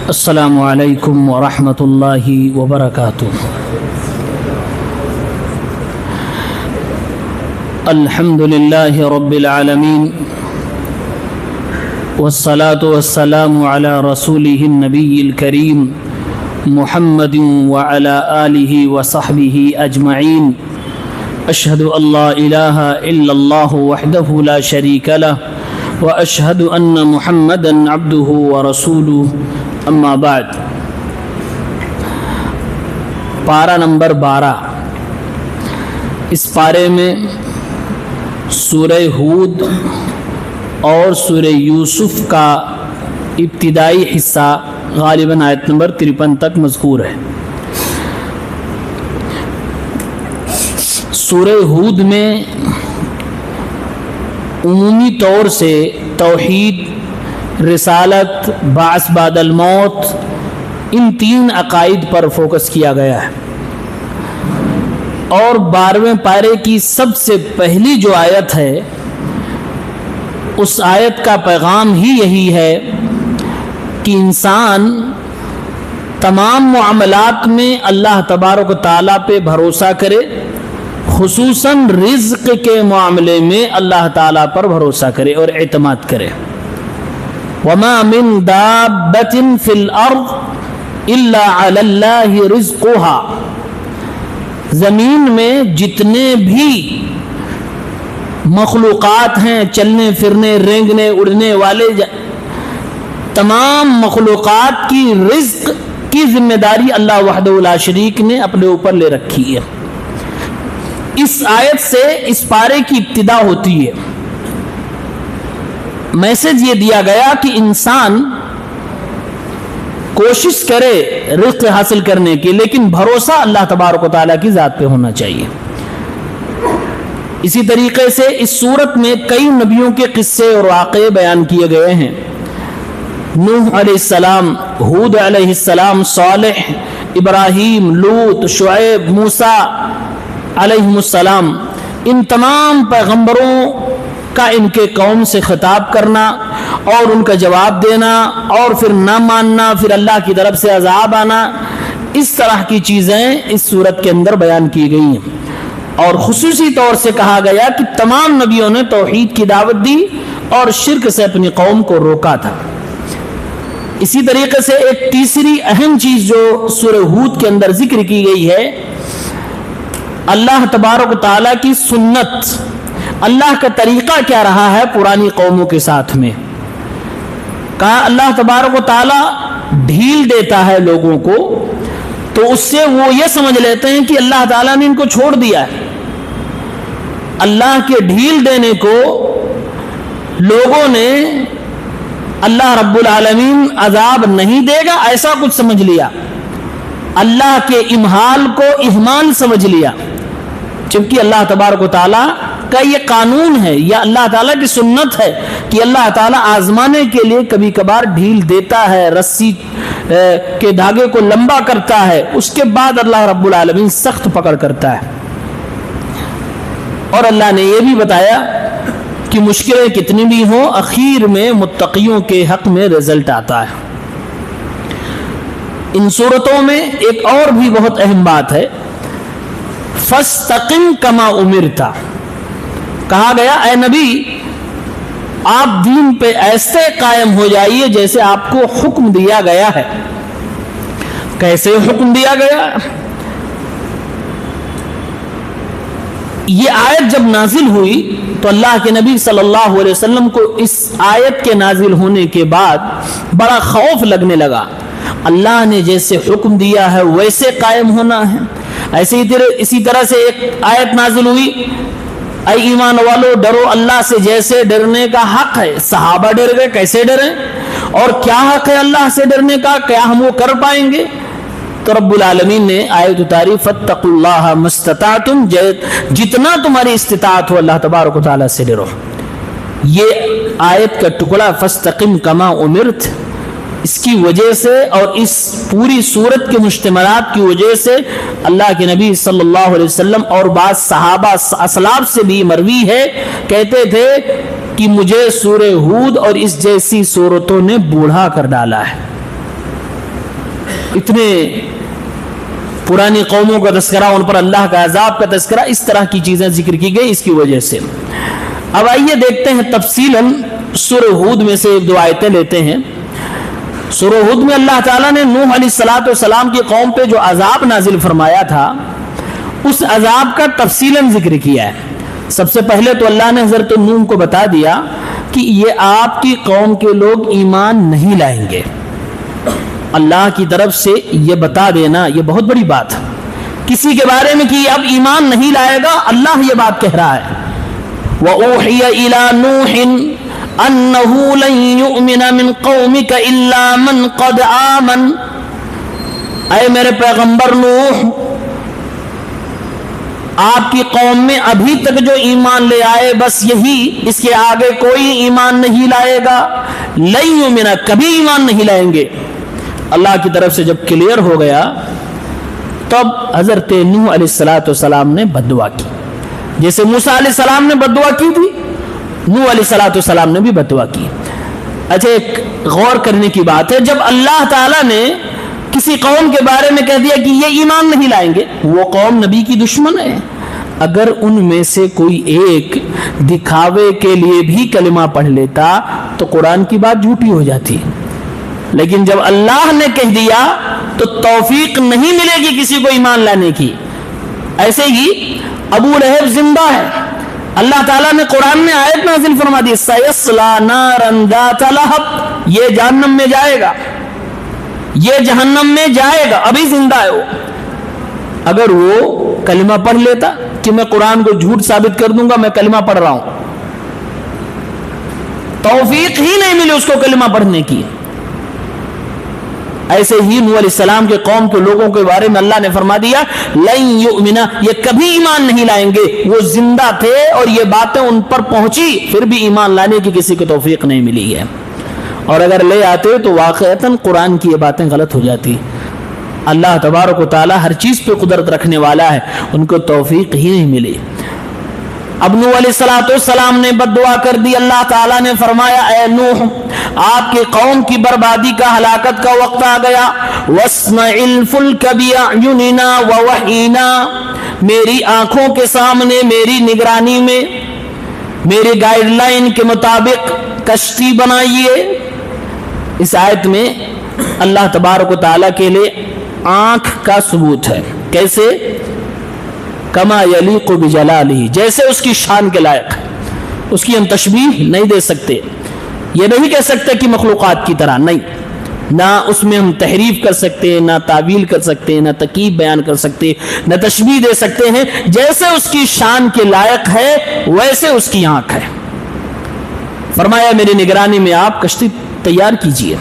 السلام علیکم ورحمۃ اللہ وبرکاتہ۔ الحمد للہ رب العالمین والصلاة والسلام علی رسولہ النبی الکریم محمد وعلی آلہ وصحبہ اجمعین۔ اشہد ان لا الہ الا اللہ وحدہ لا شریک لہ واشہد ان محمدا عبدہ ورسولہ، اما بعد۔ پارہ نمبر 12، اس پارے میں سورہ ہود اور سورہ یوسف کا ابتدائی حصہ غالباً آیت نمبر 53 تک مذکور ہے۔ سورہ ہود میں عمومی طور سے توحید، رسالت، بعث بعد الموت، ان تین عقائد پر فوکس کیا گیا ہے، اور 12ویں پارے کی سب سے پہلی جو آیت ہے اس آیت کا پیغام ہی یہی ہے کہ انسان تمام معاملات میں اللہ تبارک و تعالیٰ پہ بھروسہ کرے، خصوصاً رزق کے معاملے میں اللہ تعالیٰ پر بھروسہ کرے اور اعتماد کرے۔ وما من دابۃ فی الارض الا علی اللہ رزقها، زمین میں جتنے بھی مخلوقات ہیں، چلنے پھرنے، رینگنے اڑنے والے، تمام مخلوقات کی رزق کی ذمہ داری اللہ وحدہ لا شریک نے اپنے اوپر لے رکھی ہے۔ اس آیت سے اس پارے کی ابتدا ہوتی ہے۔ میسج یہ دیا گیا کہ انسان کوشش کرے رزق حاصل کرنے کی، لیکن بھروسہ اللہ تبارک و تعالیٰ کی ذات پہ ہونا چاہیے۔ اسی طریقے سے اس سورت میں کئی نبیوں کے قصے اور واقعے بیان کیے گئے ہیں۔ نوح علیہ السلام، ہود علیہ السلام، صالح، ابراہیم، لوط، شعیب، موسیٰ علیہ السلام، ان تمام پیغمبروں کا ان کے قوم سے خطاب کرنا اور ان کا جواب دینا، اور پھر نہ ماننا، پھر اللہ کی طرف سے عذاب آنا، اس طرح کی چیزیں اس سورت کے اندر بیان کی گئی ہیں۔ اور خصوصی طور سے کہا گیا کہ تمام نبیوں نے توحید کی دعوت دی اور شرک سے اپنی قوم کو روکا تھا۔ اسی طریقے سے ایک تیسری اہم چیز جو سورہ ہود کے اندر ذکر کی گئی ہے، اللہ تبارک و تعالیٰ کی سنت، اللہ کا طریقہ کیا رہا ہے پرانی قوموں کے ساتھ میں۔ کہا اللہ تبارک و تعالیٰ ڈھیل دیتا ہے لوگوں کو تو اس سے وہ یہ سمجھ لیتے ہیں کہ اللہ تعالیٰ نے ان کو چھوڑ دیا ہے۔ اللہ کے ڈھیل دینے کو لوگوں نے اللہ رب العالمین عذاب نہیں دے گا ایسا کچھ سمجھ لیا، اللہ کے امہال کو اہمال سمجھ لیا، جبکہ اللہ تبارک و تعالیٰ کا یہ قانون ہے یا اللہ تعالیٰ کی سنت ہے کہ اللہ تعالیٰ آزمانے کے لیے کبھی کبھار ڈھیل دیتا ہے، رسی کے دھاگے کو لمبا کرتا ہے، اس کے بعد اللہ رب العالمین سخت پکڑ کرتا ہے۔ اور اللہ نے یہ بھی بتایا کہ مشکلیں کتنی بھی ہوں، اخیر میں متقیوں کے حق میں رزلٹ آتا ہے۔ ان صورتوں میں ایک اور بھی بہت اہم بات ہے، فَاسْتَقِمْ كَمَا أُمِرْتَ، کہا گیا اے نبی آپ دین پہ ایسے قائم ہو جائیے جیسے آپ کو حکم دیا گیا ہے۔ کیسے حکم دیا گیا؟ یہ آیت جب نازل ہوئی تو اللہ کے نبی صلی اللہ علیہ وسلم کو اس آیت کے نازل ہونے کے بعد بڑا خوف لگنے لگا۔ اللہ نے جیسے حکم دیا ہے ویسے قائم ہونا ہے۔ اسی طرح سے ایک آیت نازل ہوئی، اے ایمان والو ڈرو اللہ سے جیسے ڈرنے کا حق ہے۔ صحابہ ڈر گئے، کیسے ڈریں؟ اور کیا حق ہے اللہ سے ڈرنے کا؟ کیا ہم وہ کر پائیں گے؟ تو رب العالمین نے آیت اتاری فاتقوا اللہ مستطعتم، جتنا تمہاری استطاعت ہو اللہ تبارک و تعالیٰ سے ڈرو. یہ آیت کا ٹکڑا فاستقم کما امرت، اس کی وجہ سے اور اس پوری سورت کے مشتملات کی وجہ سے اللہ کے نبی صلی اللہ علیہ وسلم اور بعض صحابہ اسلاف سے بھی مروی ہے، کہتے تھے کہ مجھے سورہ ہود اور اس جیسی سورتوں نے بوڑھا کر ڈالا ہے. اتنے پرانی قوموں کا تذکرہ، ان پر اللہ کا عذاب کا تذکرہ، اس طرح کی چیزیں ذکر کی گئی اس کی وجہ سے. اب آئیے دیکھتے ہیں تفصیلاً سورہ ہود میں سے ایک دو آیتیں لیتے ہیں. سورہ ہود میں اللہ تعالیٰ نے نوح علیہ السلام کی قوم پہ جو عذاب نازل فرمایا تھا اس عذاب کا تفصیلاً ذکر کیا ہے. سب سے پہلے تو اللہ نے حضرت نوح کو بتا دیا کہ یہ آپ کی قوم کے لوگ ایمان نہیں لائیں گے. اللہ کی طرف سے یہ بتا دینا یہ بہت بڑی بات ہے کسی کے بارے میں کہ اب ایمان نہیں لائے گا. اللہ یہ بات کہہ رہا ہے وَأُوحِيَ إِلَى نُوحٍ أَنَّهُ لَن يُؤْمِنَ مِن قَوْمِكَ إِلَّا مَن قَدْ آمَنَ. اے میرے پیغمبر نوح، آپ کی قوم میں ابھی تک جو ایمان لے آئے بس یہی، اس کے آگے کوئی ایمان نہیں لائے گا. لن یؤمن، کبھی ایمان نہیں لائیں گے. اللہ کی طرف سے جب کلیئر ہو گیا تب حضرت نوح علیہ السلام نے بد دعا کی. جیسے موسیٰ علیہ السلام نے بد دعا کی تھی، نوح علیہ السلام نے بھی بد دعا کی. اچھا، ایک غور کرنے کی بات ہے، جب اللہ تعالیٰ نے کسی قوم کے بارے میں کہہ دیا کہ یہ ایمان نہیں لائیں گے، وہ قوم نبی کی دشمن ہے. اگر ان میں سے کوئی ایک دکھاوے کے لیے بھی کلمہ پڑھ لیتا تو قرآن کی بات جھوٹی ہو جاتی. لیکن جب اللہ نے کہہ دیا تو توفیق نہیں ملے گی کسی کو ایمان لانے کی. ایسے ہی ابو لہب زندہ ہے، اللہ تعالیٰ نے قرآن میں آیت نازل فرما دی سَيَصْلَى نَارًا ذَاتَ لَهَبٍ، یہ جہنم میں جائے گا، یہ جہنم میں جائے گا، ابھی زندہ ہے وہ. اگر وہ کلمہ پڑھ لیتا کہ میں قرآن کو جھوٹ ثابت کر دوں گا، میں کلمہ پڑھ رہا ہوں، توفیق ہی نہیں ملی اس کو کلمہ پڑھنے کی. ایسے ہی نوح علیہ السلام کے قوم کے لوگوں کے بارے میں اللہ نے فرما دیا لن یؤمن، یہ کبھی ایمان نہیں لائیں گے. وہ زندہ تھے اور یہ باتیں ان پر پہنچی، پھر بھی ایمان لانے کی کسی کو توفیق نہیں ملی ہے. اور اگر لے آتے تو واقعتاً قرآن کی یہ باتیں غلط ہو جاتی. اللہ تبارک و تعالیٰ ہر چیز پہ قدرت رکھنے والا ہے، ان کو توفیق ہی نہیں ملی. اب نوح علیہ السلام نے بد دعا کر دی. اللہ تعالیٰ نے فرمایا اے نوح، آپ کے قوم کی بربادی کا، ہلاکت کا وقت آ گیا. وَاصْنَعِ الْفُلْكَ بِأَعْيُنِنَا وَوَحْيِنَا، میری آنکھوں کے سامنے، میری نگرانی میں، میری گائیڈ لائن کے مطابق کشتی بنائیے. اس آیت میں اللہ تبارک و تعالیٰ کے لیے آنکھ کا ثبوت ہے. کیسے؟ کما یلیق بجلالہ، جیسے اس کی شان کے لائق ہے. اس کی ہم تشبیہ نہیں دے سکتے، یہ نہیں کہہ سکتے کہ مخلوقات کی طرح، نہیں. نہ اس میں ہم تحریف کر سکتے، نہ تعویل کر سکتے، نہ تکییف بیان کر سکتے، نہ تشبیہ دے سکتے ہیں. جیسے اس کی شان کے لائق ہے ویسے اس کی آنکھ ہے. فرمایا میری نگرانی میں آپ کشتی تیار کیجئے.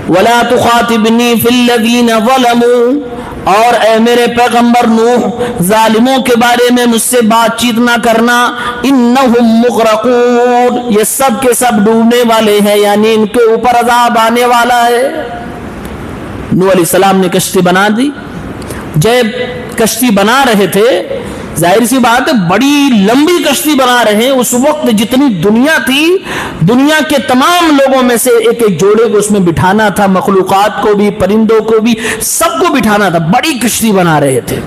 وَلَا تُخَاطِبْنِي فِي الَّذِينَ ظَلَمُوا، اور اے میرے پیغمبر نوح، ظالموں کے بارے میں مجھ سے بات چیت نہ کرنا. انہم مغرقون، یہ سب کے سب ڈوبنے والے ہیں، یعنی ان کے اوپر عذاب آنے والا ہے. نوح علیہ السلام نے کشتی بنا دی. جب کشتی بنا رہے تھے، ظاہر سی بات ہے بڑی لمبی کشتی بنا رہے ہیں. اس وقت جتنی دنیا تھی، دنیا کے تمام لوگوں میں سے ایک ایک جوڑے کو اس میں بٹھانا تھا، مخلوقات کو بھی، پرندوں کو بھی، سب کو بٹھانا تھا. بڑی کشتی بنا رہے تھے.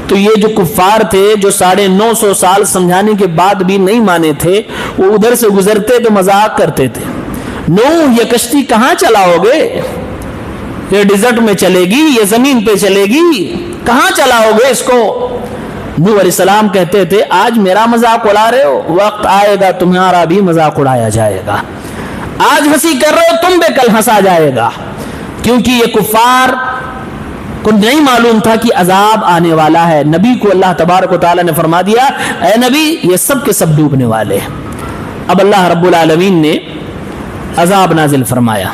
تو یہ جو کفار تھے جو 950 سال سمجھانے کے بعد بھی نہیں مانے تھے، وہ ادھر سے گزرتے تو مذاق کرتے تھے. نوح، یہ کشتی کہاں چلاؤ گے؟ یہ ڈیزرٹ میں چلے گی؟ یہ زمین پہ چلے گی؟ کہاں چلاؤ گے اس کو؟ نوح علیہ السلام کہتے تھے آج میرا مذاق اڑا رہے ہو، وقت آئے گا تمہارا بھی مذاق اڑایا جائے گا. آج ہنسی کر رہے ہو، تم پہ کل ہنسا جائے گا. کیونکہ یہ کفار کو نہیں معلوم تھا کہ عذاب آنے والا ہے. نبی کو اللہ تبارک و تعالیٰ نے فرما دیا اے نبی، یہ سب کے سب ڈوبنے والے ہیں. اب اللہ رب العالمین نے عذاب نازل فرمایا.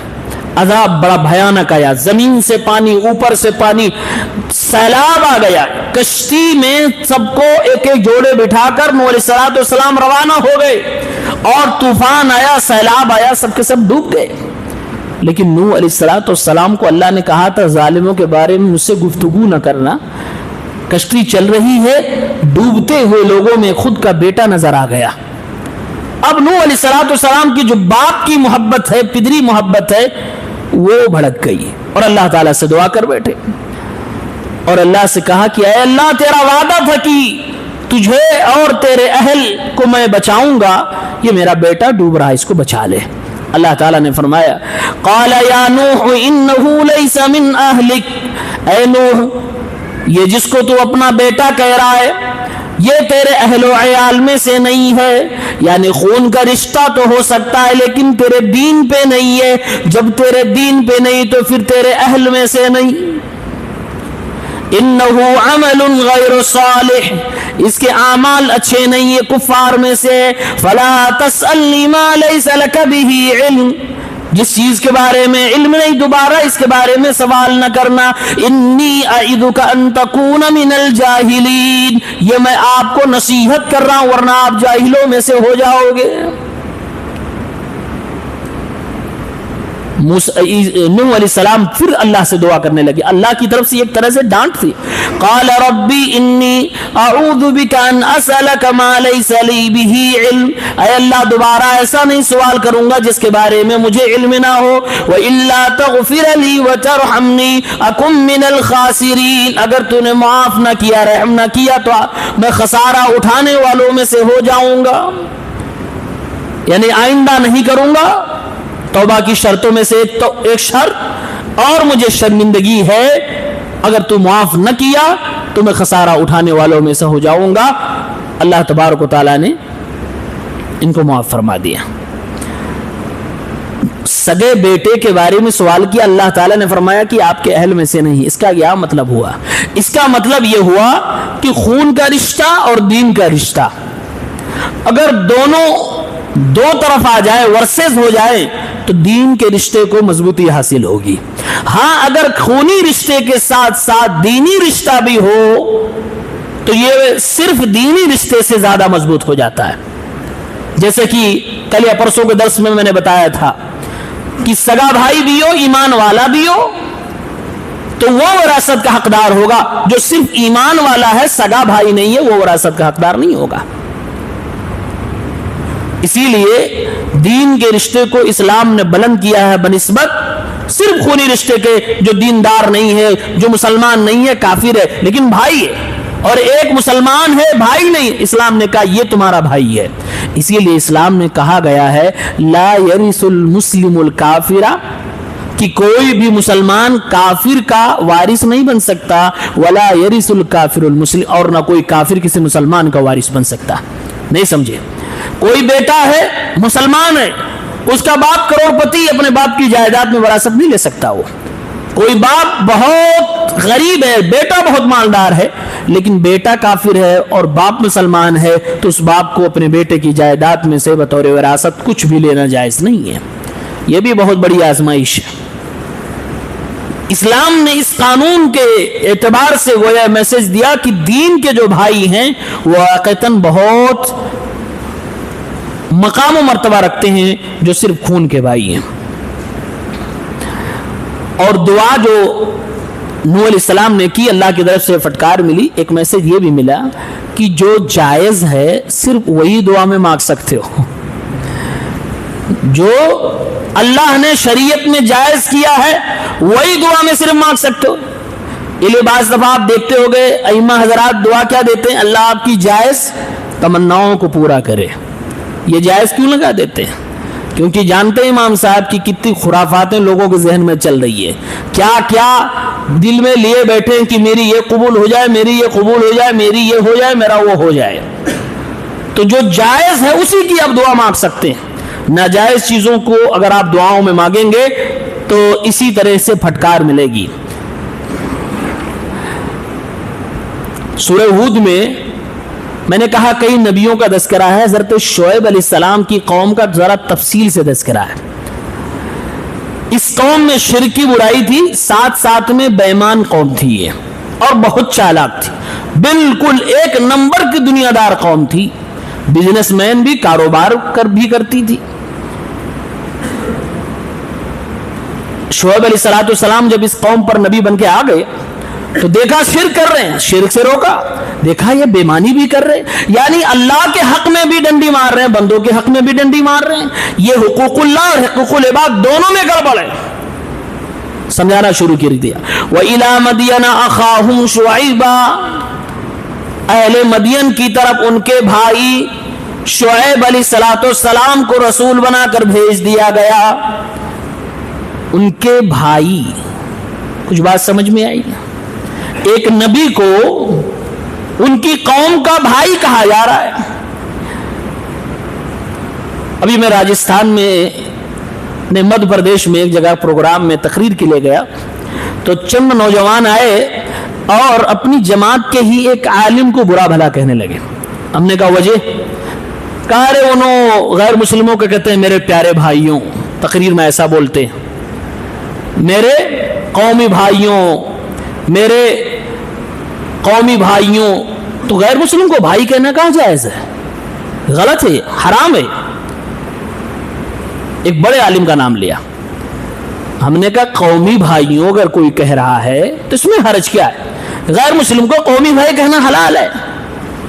عذاب بڑا بھیانک آیا، زمین سے پانی، اوپر سے پانی، سیلاب آ گیا۔ کشتی میں سب کو ایک ایک جوڑے بٹھا کر نوح علیہ السلام روانہ ہو گئے، اور طوفان آیا، سیلاب آیا، سب کے سب ڈوب گئے۔ لیکن نوح علیہ السلام کو اللہ نے کہا تھا ظالموں کے بارے میں مجھ سے گفتگو نہ کرنا۔ کشتی چل رہی ہے، ڈوبتے ہوئے لوگوں میں خود کا بیٹا نظر آ گیا۔ اب نوح علیہ السلام کی جو باپ کی محبت ہے، پدری محبت ہے، وہ بھڑک گئی اور اللہ تعالیٰ سے دعا کر بیٹھے، اور اللہ سے کہا کہ اے اللہ، تیرا وعدہ تھا کہ تجھے اور تیرے اہل کو میں بچاؤں گا، یہ میرا بیٹا ڈوب رہا ہے، اس کو بچا لے۔ اللہ تعالیٰ نے فرمایا قال یا نوح انہ لیس من اہلک، اے نوح، یہ جس کو تو اپنا بیٹا کہہ رہا ہے یہ تیرے اہل و عیال میں سے نہیں ہے، یعنی خون کا رشتہ تو ہو سکتا ہے لیکن تیرے دین پہ نہیں ہے، جب تیرے دین پہ نہیں تو پھر تیرے اہل میں سے نہیں۔ انہ عمل غیر صالح، اس کے اعمال اچھے نہیں، یہ کفار میں سے۔ فلا تسألنی ما لیس لک بہ علم، جس چیز کے بارے میں علم نہیں دوبارہ اس کے بارے میں سوال نہ کرنا۔ انی اعظک ان تکون من الجاہلین، یہ میں آپ کو نصیحت کر رہا ہوں ورنہ آپ جاہلوں میں سے ہو جاؤ گے۔ نوح علیہ السلام پھر اللہ سے دعا کرنے لگے، اللہ کی طرف سے ایک طرح سے ڈانٹ تھی۔ قال ربی انی اعوذ بک ان اسألک ما لیس لی بہ علم، اے اللہ دوبارہ ایسا نہیں سوال کروں گا جس کے بارے میں مجھے علم نہ ہو۔ وَإِلَّا تَغْفِرَ لِي وَتَرْحَمْنِي أَكُن مِّنَ الْخَاسِرِينَ، اگر تو نے معاف نہ کیا، رحم نہ کیا تو میں خسارہ اٹھانے والوں میں سے ہو جاؤں گا، یعنی آئندہ نہیں کروں گا۔ توبہ کی شرطوں میں سے ایک شرط اور مجھے شرمندگی ہے، اگر تو معاف نہ کیا تو میں خسارہ اٹھانے والوں میں سے ہو جاؤں گا۔ اللہ تبارک و تعالیٰ نے ان کو معاف فرما دیا۔ سگے بیٹے کے بارے میں سوال کیا، اللہ تعالیٰ نے فرمایا کہ آپ کے اہل میں سے نہیں۔ اس کا کیا مطلب ہوا؟ اس کا مطلب یہ ہوا کہ خون کا رشتہ اور دین کا رشتہ اگر دونوں دو طرف آ جائے، ورسز ہو جائے، تو دین کے رشتے کو مضبوطی حاصل ہوگی۔ ہاں اگر خونی رشتے کے ساتھ ساتھ دینی رشتہ بھی ہو تو یہ صرف دینی رشتے سے زیادہ مضبوط ہو جاتا ہے۔ جیسے کہ کل یا پرسوں کے درس میں نے بتایا تھا کہ سگا بھائی بھی ہو، ایمان والا بھی ہو، تو وہ وراثت کا حقدار ہوگا۔ جو صرف ایمان والا ہے، سگا بھائی نہیں ہے، وہ وراثت کا حقدار نہیں ہوگا۔ اسی لیے دین کے رشتے کو اسلام نے بلند کیا ہے بنسبت صرف خونی رشتے کے۔ جو دیندار نہیں ہے، جو مسلمان نہیں ہے، کافر ہے لیکن بھائی ہے، اور ایک مسلمان ہے بھائی نہیں، اسلام نے کہا یہ تمہارا بھائی ہے۔ اسی لیے اسلام نے کہا گیا ہے لا یرث المسلم الکافر، کہ کوئی بھی مسلمان کافر کا وارث نہیں بن سکتا، ولا یرث الکافر المسلم، اور نہ کوئی کافر کسی مسلمان کا وارث بن سکتا۔ نہیں سمجھے؟ کوئی بیٹا ہے مسلمان ہے، اس کا باپ کروڑ پتی، اپنے باپ کی جائیداد میں وراثت نہیں لے سکتا۔ وہ کوئی باپ بہت غریب ہے، بیٹا بہت مالدار ہے، لیکن بیٹا کافر ہے اور باپ مسلمان ہے، تو اس باپ کو اپنے بیٹے کی جائیداد میں سے بطور وراثت کچھ بھی لینا جائز نہیں ہے۔ یہ بھی بہت بڑی آزمائش ہے۔ اسلام نے اس قانون کے اعتبار سے گویا میسج دیا کہ دین کے جو بھائی ہیں وہ واقعتاً بہت مقام و مرتبہ رکھتے ہیں جو صرف خون کے بھائی ہیں۔ اور دعا جو نوح علیہ السلام نے کی، اللہ کی طرف سے فٹکار ملی، ایک میسج یہ بھی ملا کہ جو جائز ہے صرف وہی دعا میں مانگ سکتے ہو، جو اللہ نے شریعت میں جائز کیا ہے وہی دعا میں صرف مانگ سکتے ہو۔ یہ بعض دفعہ آپ دیکھتے ہو گے ائمہ حضرات دعا کیا دیتے ہیں، اللہ آپ کی جائز تمناؤں کو پورا کرے۔ یہ جائز کیوں لگا دیتے ہیں؟ کیونکہ جانتے ہیں امام صاحب کی کتنی خرافاتیں لوگوں کے ذہن میں چل رہی ہے، کیا کیا دل میں لیے بیٹھے ہیں کہ میری یہ قبول ہو جائے، میری یہ قبول ہو جائے، میری یہ ہو جائے، میرا وہ ہو جائے۔ تو جو جائز ہے اسی کی آپ دعا مانگ سکتے ہیں۔ ناجائز چیزوں کو اگر آپ دعاؤں میں مانگیں گے تو اسی طرح سے پھٹکار ملے گی۔ سورہ ہود میں نے کہا کئی نبیوں کا تذکرہ ہے، حضرت شعیب علیہ السلام کی قوم کا ذرا تفصیل سے تذکرہ ہے۔ اس قوم میں شرک کی برائی تھی، ساتھ ساتھ میں بے ایمان قوم تھی یہ، اور بہت چالاک تھی، بالکل ایک نمبر کی دنیا دار قوم تھی، بزنس مین بھی، کاروبار بھی کرتی تھی۔ شعیب علیہ السلام جب اس قوم پر نبی بن کے آ گئے تو دیکھا شرک کر رہے ہیں، شرک سے روکا، دیکھا یہ بے ایمانی بھی کر رہے ہیں، یعنی اللہ کے حق میں بھی ڈنڈی مار رہے ہیں، بندوں کے حق میں بھی ڈنڈی مار رہے ہیں، یہ حقوق اللہ اور حقوق العباد دونوں میں گڑبڑ ہے۔ سمجھانا شروع کر دیا۔ وَإِلَى مَدْيَنَ أَخَاهُمْ شُعَيْبًا، اہل مدین کی طرف ان کے بھائی شعیب علیہ السلام کو رسول بنا کر بھیج دیا گیا۔ ان کے بھائی، کچھ بات سمجھ میں آئی؟ ایک نبی کو ان کی قوم کا بھائی کہا جا رہا ہے۔ ابھی میں راجستھان میں مدھیہ پردیش میں ایک جگہ پروگرام میں تقریر کے لیے گیا تو چند نوجوان آئے اور اپنی جماعت کے ہی ایک عالم کو برا بھلا کہنے لگے۔ ہم نے کہا وجہ؟ کہا رہے انہوں غیر مسلموں کو کہتے ہیں میرے پیارے بھائیوں، تقریر میں ایسا بولتے ہیں، میرے قومی بھائیوں، میرے قومی بھائیوں، تو غیر مسلم کو بھائی کہنا کہاں جائز ہے؟ غلط ہے، حرام ہے۔ ایک بڑے عالم کا نام لیا، ہم نے کہا قومی بھائیوں اگر کوئی کہہ رہا ہے تو اس میں حرج کیا ہے؟ غیر مسلم کو قومی بھائی کہنا حلال ہے۔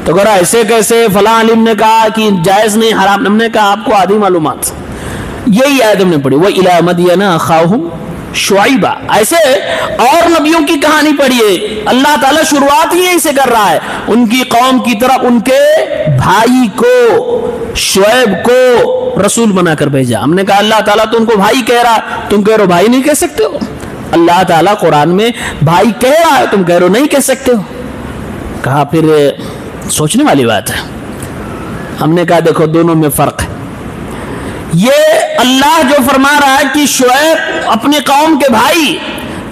تو اگر ایسے کیسے؟ فلاں عالم نے کہا کہ جائز نہیں، حرام۔ ہم نے کہا آپ کو آدھی معلومات، یہی آیت ہم نے پڑھی، وَإِلَى مَدْيَنَ أَخَاهُمْ شعیبہ۔ ایسے اور نبیوں کی کہانی پڑھیے، اللہ تعالیٰ شروعات ہی ایسے کر رہا ہے، ان کی قوم کی طرف ان کے بھائی کو، شعیب کو رسول بنا کر بھیجا۔ ہم نے کہا اللہ تعالیٰ تو ان کو بھائی کہہ رہا ہے، تم کہہ رہو بھائی نہیں کہہ سکتے ہو؟ اللہ تعالیٰ قرآن میں بھائی کہہ رہا ہے، تم کہہ رہو نہیں کہہ سکتے ہو۔ کہا پھر سوچنے والی بات ہے۔ ہم نے کہا دیکھو دونوں میں فرق ہے، یہ اللہ جو فرما رہا ہے کہ شعیب اپنی قوم کے بھائی،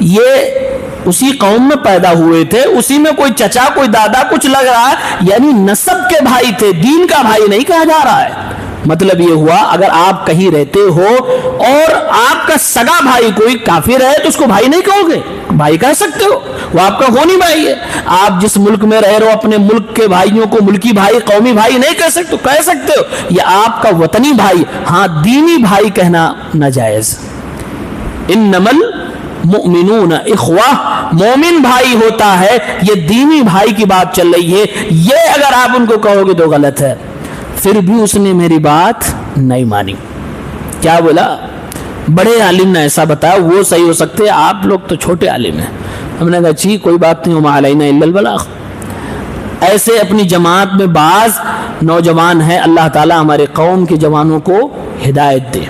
یہ اسی قوم میں پیدا ہوئے تھے، اسی میں کوئی چچا کوئی دادا کچھ لگ رہا ہے، یعنی نسب کے بھائی تھے، دین کا بھائی نہیں کہا جا رہا ہے۔ مطلب یہ ہوا اگر آپ کہیں رہتے ہو اور آپ کا سگا بھائی کوئی کافر ہے تو اس کو بھائی نہیں کہو گے، بھائی کہہ سکتے ہو، وہ آپ کا خونی بھائی ہے۔ آپ جس ملک میں رہ رہے ہو اپنے ملک کے بھائیوں کو ملکی بھائی قومی بھائی نہیں کہہ سکتے، کہہ سکتے ہو، یہ آپ کا وطنی بھائی، ہاں دینی بھائی کہنا ناجائز۔ انما المؤمنون اخوہ، مومن بھائی ہوتا ہے، یہ دینی بھائی کی بات چل رہی ہے، یہ اگر آپ ان کو کہو گے تو غلط ہے۔ پھر بھی اس نے میری بات نہیں مانی۔ کیا بولا؟ بڑے عالم نے ایسا بتایا، وہ صحیح ہو سکتے، آپ لوگ تو چھوٹے عالم ہیں۔ ہم نے کہا جی کوئی بات نہیں، وما علینا الا البلاغ۔ ایسے اپنی جماعت میں بعض نوجوان ہیں، اللہ تعالیٰ ہمارے قوم کے جوانوں کو ہدایت دے۔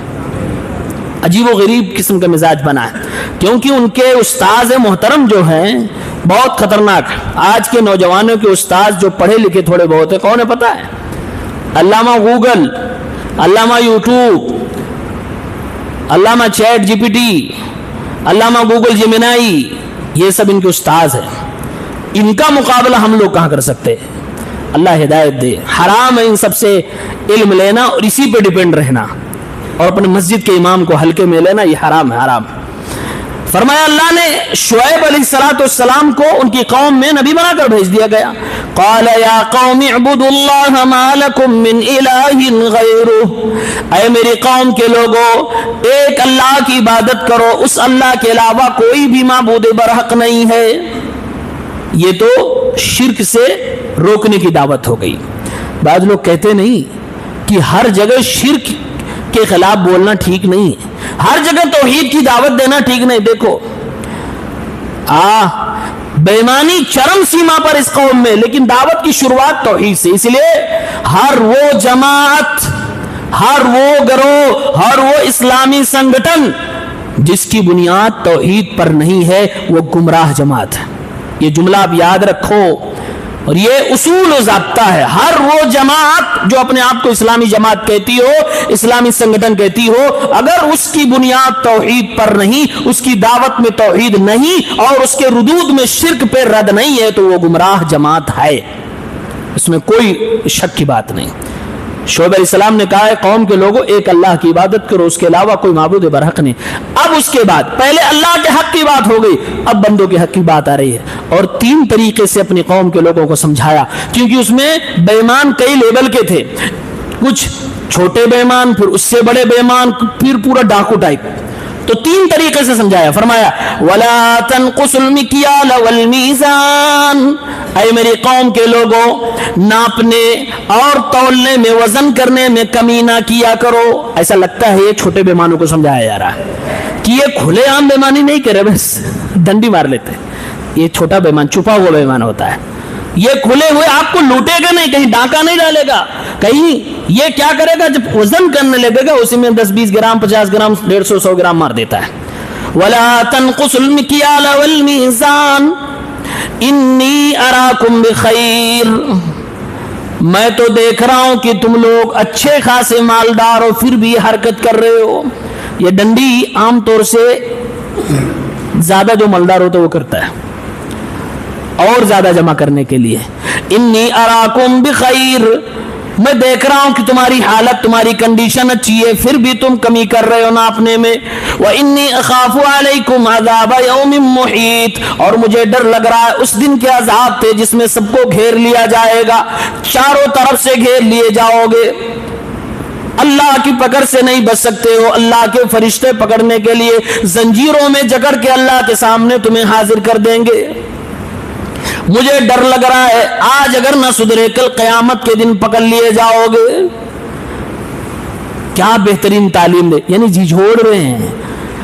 عجیب و غریب قسم کا مزاج بنا ہے، کیونکہ ان کے استاذ محترم جو ہیں بہت خطرناک۔ آج کے نوجوانوں کے استاذ جو پڑھے لکھے تھوڑے بہت ہیں، کون ہے پتہ ہے؟ علامہ گوگل، علامہ یوٹیوب، علامہ چیٹ جی پی ٹی، علامہ گوگل جیمنائی، یہ سب ان کے استاذ ہیں۔ ان کا مقابلہ ہم لوگ کہاں کر سکتے؟ اللہ ہدایت دے۔ حرام ہے ان سب سے علم لینا اور اسی پہ ڈیپینڈ رہنا، اور اپنے مسجد کے امام کو ہلکے میں لینا، یہ حرام ہے، حرام۔ فرمایا اللہ نے شعیب علیہ السلام کو ان کی قوم میں نبی بنا کر بھیج دیا گیا۔ قال یا قوم اعبدوا اللہ ما لکم من الہ غیرہ، اے میری قوم کے لوگوں ایک اللہ کی عبادت کرو، اس اللہ کے علاوہ کوئی بھی معبود برحق نہیں ہے۔ یہ تو شرک سے روکنے کی دعوت ہو گئی۔ بعض لوگ کہتے نہیں کہ ہر جگہ شرک کے خلاف بولنا ٹھیک نہیں ہے، ہر جگہ توحید کی دعوت دینا ٹھیک نہیں۔ دیکھو بے ایمانی چرم سیما پر اس قوم میں، لیکن دعوت کی شروعات توحید سے۔ اس لیے ہر وہ جماعت، ہر وہ گروہ، ہر وہ اسلامی سنگٹھن جس کی بنیاد توحید پر نہیں ہے وہ گمراہ جماعت ہے۔ یہ جملہ آپ یاد رکھو، اور یہ اصول و ضابطہ ہے۔ ہر وہ جماعت جو اپنے آپ کو اسلامی جماعت کہتی ہو، اسلامی سنگٹھن کہتی ہو، اگر اس کی بنیاد توحید پر نہیں، اس کی دعوت میں توحید نہیں اور اس کے ردود میں شرک پہ رد نہیں ہے تو وہ گمراہ جماعت ہے، اس میں کوئی شک کی بات نہیں۔ شعیب علیہ السلام نے کہا ہے قوم کے لوگوں ایک اللہ کی عبادت کرو، اس کے علاوہ کوئی معبود برحق نہیں۔ اب اس کے بعد پہلے اللہ کے حق کی بات ہو گئی، اب بندوں کے حق کی بات آ رہی ہے، اور 3 طریقے سے اپنی قوم کے لوگوں کو سمجھایا، کیونکہ اس میں بے ایمان کئی لیول کے تھے، کچھ چھوٹے بے ایمان، پھر اس سے بڑے بے ایمان، پھر پورا ڈاکو ٹائپ۔ تو 3 طریقے سے سمجھایا، فرمایا وَلَا تَنْقُصُ الْمِكْيَالَ وَالْمِيزَانَ، اے میری قوم کے لوگوں ناپنے اور تولنے میں، وزن کرنے میں کمی نہ کیا کرو۔ ایسا لگتا ہے یہ چھوٹے بے ایمانوں کو سمجھایا جا رہا ہے کہ یہ کھلے عام بے ایمانی نہیں کرے، بس ڈنڈی مار لیتے، یہ چھوٹا بے ایمان چھپا ہوا بے ایمان ہوتا ہے، یہ کھلے ہوئے آپ کو لوٹے گا نہیں، کہیں ڈاکہ نہیں ڈالے گا، کہیں یہ کیا کرے گا، جب وزن کرنے لگے گا اسی میں 10-20 گرام 50 گرام 150-100 گرام مار دیتا ہے۔ وَلَا تَنْقُصُ الْمِكْيَالَ وَالْمِيزَانَ إِنِّي أَرَاكُمْ بِخَيْرٍ، میں تو دیکھ رہا ہوں کہ تم لوگ اچھے خاصے مالدار ہو، پھر بھی حرکت کر رہے ہو۔ یہ ڈنڈی عام طور سے زیادہ جو مالدار ہوتا ہے وہ کرتا ہے، اور زیادہ جمع کرنے کے لیے۔ انی اراکم بخیر، میں دیکھ رہا ہوں کہ تمہاری حالت، تمہاری کنڈیشن اچھی ہے، پھر بھی تم کمی کر رہے ہو ناپنے میں۔ وانی اخاف علیکم عذاب یوم محیط، اور مجھے ڈر لگ رہا ہے اس دن کے عذاب سے جس میں سب کو گھیر لیا جائے گا، چاروں طرف سے گھیر لیے جاؤ گے، اللہ کی پکڑ سے نہیں بچ سکتے ہو، اللہ کے فرشتے پکڑنے کے لیے زنجیروں میں جکڑ کے اللہ کے سامنے تمہیں حاضر کر دیں گے۔ مجھے ڈر لگ رہا ہے آج اگر نہ سدھرے کل قیامت کے دن پکڑ لیے جاؤ گے۔ کیا بہترین تعلیم دے، یعنی جھجھوڑ رہے ہیں۔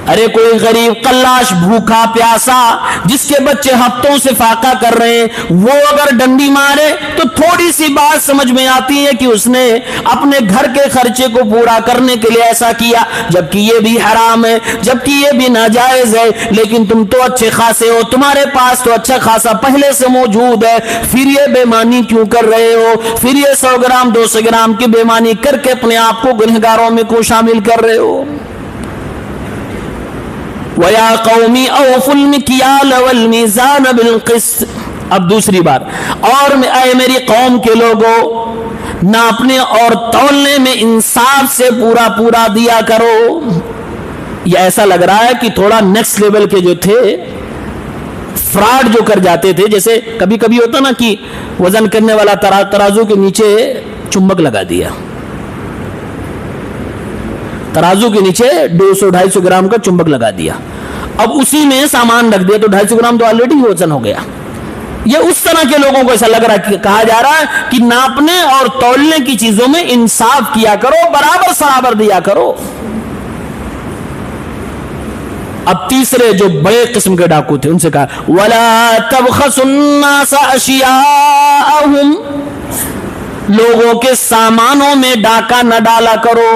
ارے کوئی غریب قلاش بھوکا پیاسا جس کے بچے ہفتوں سے فاقہ کر رہے ہیں، وہ اگر ڈنڈی مارے تو تھوڑی سی بات سمجھ میں آتی ہے کہ اس نے اپنے گھر کے خرچے کو پورا کرنے کے لیے ایسا کیا، جبکہ یہ بھی حرام ہے، جبکہ یہ بھی ناجائز ہے، لیکن تم تو اچھے خاصے ہو، تمہارے پاس تو اچھا خاصا پہلے سے موجود ہے، پھر یہ بےمانی کیوں کر رہے ہو؟ پھر یہ 100 گرام 200 گرام کی بےمانی کر کے اپنے آپ کو گنہگاروں میں کو شامل کر رہے ہو۔ وَيَا قَوْمِ أَوْفُوا الْمِكْيَالَ وَالْمِيزَانَ بِالْقِسْطِ، اب دوسری بار، اور اے میری قوم کے لوگوں ناپنے اور تولنے میں انصاف سے پورا پورا دیا کرو۔ یہ ایسا لگ رہا ہے کہ تھوڑا نیکسٹ لیول کے جو تھے فراڈ جو کر جاتے تھے، جیسے کبھی کبھی ہوتا نا کہ وزن کرنے والا ترازو کے نیچے چمبک لگا دیا، ترازو کے نیچے 200-250 گرام کا چمبک لگا دیا، اب اسی میں سامان رکھ دیا تو 250 گرام تو آلریڈی وزن ہو گیا۔ یہ اس طرح کے لوگوں کو ایسا لگ رہا ہے، کہا جا رہا ہے کہ ناپنے اور تولنے کی چیزوں میں انصاف کیا کرو، برابر برابر دیا کرو۔ اب تیسرے جو بڑے قسم کے ڈاکو تھے ان سے کہا وَلَا تَبْخَسُوا النَّاسَ أَشْيَاءَهُمْ، لوگوں کے سامانوں میں ڈاکہ نہ ڈالا کرو،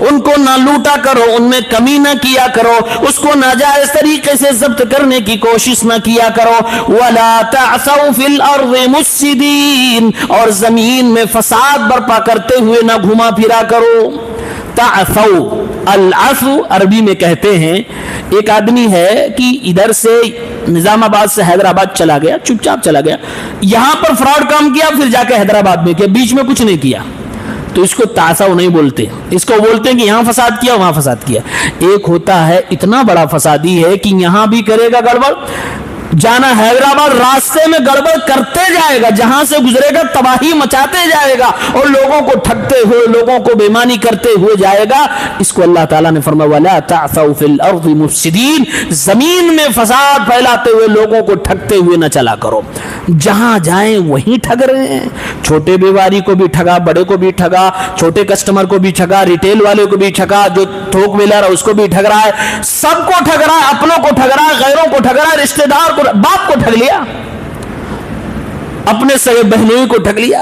ان کو نہ لوٹا کرو، ان میں کمی نہ کیا کرو، اس کو ناجائز طریقے سے ضبط کرنے کی کوشش نہ کیا کرو۔ وَلَا تَعْثَوْا فِي الْأَرْضِ مُفْسِدِينَ، اور زمین میں فساد برپا کرتے ہوئے نہ گھما پھرا کرو۔ تعثوا، العفو عربی میں کہتے ہیں ایک آدمی ہے کہ ادھر سے نظام آباد سے حیدرآباد چلا گیا، چپ چاپ چلا گیا، یہاں پر فراڈ کام کیا، پھر جا کے حیدرآباد میں کیا، بیچ میں کچھ نہیں کیا، تو اس کو تعثوا نہیں بولتے، اس کو بولتے ہیں کہ یہاں فساد کیا وہاں فساد کیا۔ ایک ہوتا ہے اتنا بڑا فسادی ہے کہ یہاں بھی کرے گا گڑبڑ، جانا حیدرآباد راستے میں گڑبڑ کرتے جائے گا، جہاں سے گزرے گا تباہی مچاتے جائے گا اور لوگوں کو ٹھگتے ہوئے، لوگوں کو بےمانی کرتے ہوئے جائے گا۔ اس کو اللہ تعالیٰ نے فرمایا وَلَا تَعْثَوْا فِي الْأَرْضِ مُفْسِدِينَ، زمین میں فساد پھیلاتے ہوئے لوگوں کو ٹھگتے ہوئے نہ چلا کرو۔ جہاں جائیں وہیں ٹھگ رہے ہیں، چھوٹے بیواری کو بھی ٹھگا، بڑے کو بھی ٹھگا، چھوٹے کسٹمر کو بھی ٹھگا، ریٹیل والے کو بھی ٹھگا، جو تھوک ویلر ہے اس کو بھی ٹھگ رہا ہے، سب کو ٹھگ رہا ہے، اپنوں کو ٹھگ رہا ہے، غیروں کو ٹھگ رہا ہے، رشتہ دار کو، باپ کو ٹھگ لیا، اپنے سگے بہنوئی کو ٹھگ لیا۔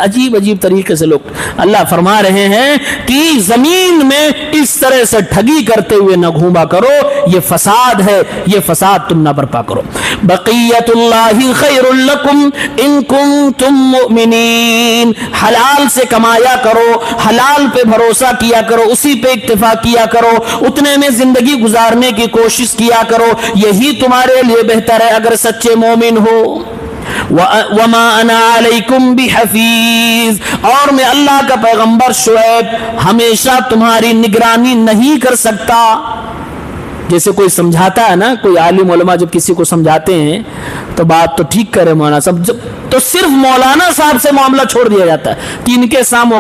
عجیب عجیب طریقے سے لوگ، اللہ فرما رہے ہیں کہ زمین میں اس طرح سے ٹھگی کرتے ہوئے نہ گھوما کرو، یہ فساد ہے، یہ فساد تم نہ برپا کرو۔ بقیت اللہ خیر لکم ان کنتم مؤمنین، حلال سے کمایا کرو، حلال پہ بھروسہ کیا کرو، اسی پہ اکتفا کیا کرو، اتنے میں زندگی گزارنے کی کوشش کیا کرو، یہی تمہارے لیے بہتر ہے اگر سچے مومن ہو۔ وما انا علیکم بحفیظ، اور میں اللہ کا پیغمبر شعیب ہمیشہ تمہاری نگرانی نہیں کر سکتا۔ جیسے کوئی سمجھاتا ہے نا، کوئی عالم علماء جب کسی کو سمجھاتے ہیں تو بات تو ٹھیک کرے مولانا صاحب، تو صرف مولانا صاحب سے معاملہ چھوڑ دیا جاتا ہے کہ ان کے سامنے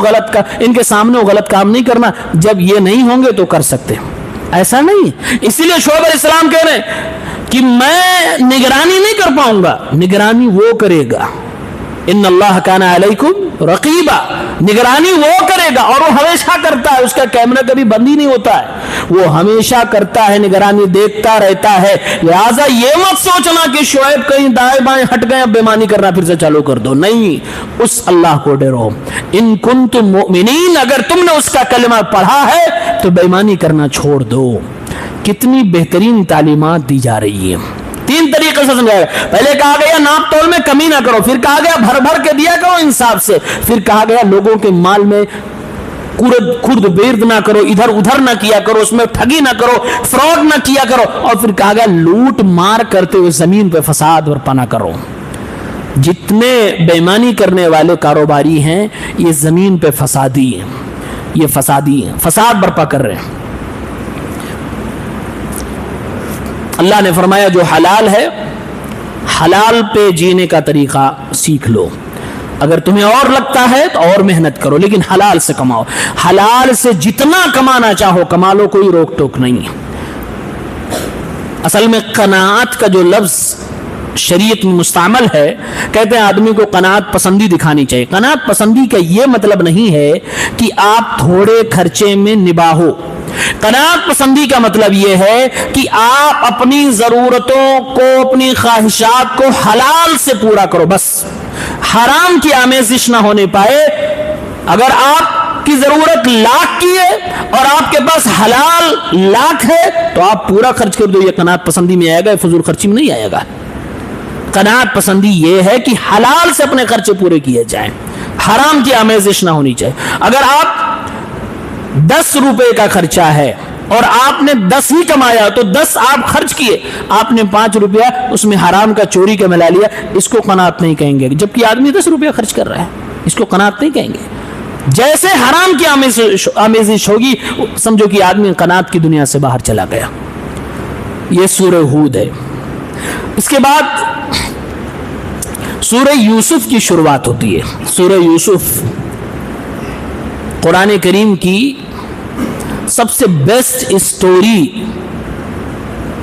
وہ غلط کام نہیں کرنا، جب یہ نہیں ہوں گے تو کر سکتے ہیں۔ ایسا نہیں، اسی لیے شعیب علیہ السلام کہہ رہے ہیں کہ میں نگرانی نہیں کر پاؤں گا، نگرانی وہ کرے گا۔ ان اللہ کان علیکم رقیبا، نگرانی وہ کرے گا، اور وہ ہمیشہ کرتا ہے، اس کا کیمرہ کبھی بند ہی نہیں ہوتا ہے، وہ ہمیشہ کرتا ہے، نگرانی دیکھتا رہتا ہے۔ لہذا یہ مت سوچنا کہ شعیب کہیں دائیں بائیں ہٹ گئے، اب بےمانی کرنا پھر سے چالو کر دو، نہیں، اس اللہ کو ڈرو۔ ان کنتم مؤمنین، اگر تم نے اس کا کلمہ پڑھا ہے تو بےمانی کرنا چھوڑ دو۔ کتنی بہترین تعلیمات دی جا رہی ہیں، تین طریقے سے سمجھایا گیا۔ پہلے کہا گیا ناپ تول میں کمی نہ کرو، پھر کہا گیا بھر بھر کے دیا کرو انصاف سے، پھر کہا گیا لوگوں کے مال میں خرد بیرد نہ کرو، ادھر ادھر نہ کیا کرو، اس میں ٹھگی نہ کرو، فراڈ نہ کیا کرو، اور پھر کہا گیا لوٹ مار کرتے ہوئے زمین پہ فساد برپا نہ کرو۔ جتنے بےمانی کرنے والے کاروباری ہیں یہ زمین پہ فسادی ہیں، یہ فسادی ہیں، فساد برپا کر رہے ہیں۔ اللہ نے فرمایا جو حلال ہے، حلال پہ جینے کا طریقہ سیکھ لو، اگر تمہیں اور لگتا ہے تو اور محنت کرو، لیکن حلال سے کماؤ، حلال سے جتنا کمانا چاہو کما لو، کوئی روک ٹوک نہیں ہے۔ اصل میں قناعت کا جو لفظ شریعت میں مستعمل ہے، کہتے ہیں آدمی کو قناعت پسندی دکھانی چاہیے۔ قناعت پسندی کا یہ مطلب نہیں ہے کہ آپ تھوڑے خرچے میں نباہو، قناعت پسندی کا مطلب یہ ہے کہ آپ اپنی ضرورتوں کو، اپنی خواہشات کو حلال سے پورا کرو، بس حرام کی آمیزش نہ ہونے پائے۔ اگر آپ کی ضرورت لاکھ کی ہے اور آپ کے پاس حلال لاکھ ہے تو آپ پورا خرچ کر دو، یہ قناعت پسندی میں آئے گا، فضول خرچی میں نہیں آئے گا۔ قناعت پسندی یہ ہے کہ حلال سے اپنے خرچے پورے کیے جائیں، حرام کی آمیزش نہ ہونی چاہیے۔ اگر آپ 10 روپے کا خرچہ ہے اور آپ نے 10 ہی کمایا تو 10 آپ خرچ کیے، آپ نے 5 روپیہ اس میں حرام کا چوری کا ملا لیا، اس کو قناعت نہیں کہیں گے، جبکہ آدمی 10 روپیہ خرچ کر رہا ہے، اس کو قناعت نہیں کہیں گے۔ جیسے حرام کی آمیزش ہوگی سمجھو کہ آدمی قناعت کی دنیا سے باہر چلا گیا۔ یہ سورہ ہود ہے۔ اس کے بعد سورہ یوسف کی شروعات ہوتی ہے۔ سورہ یوسف قرآن کریم کی سب سے بیسٹ اسٹوری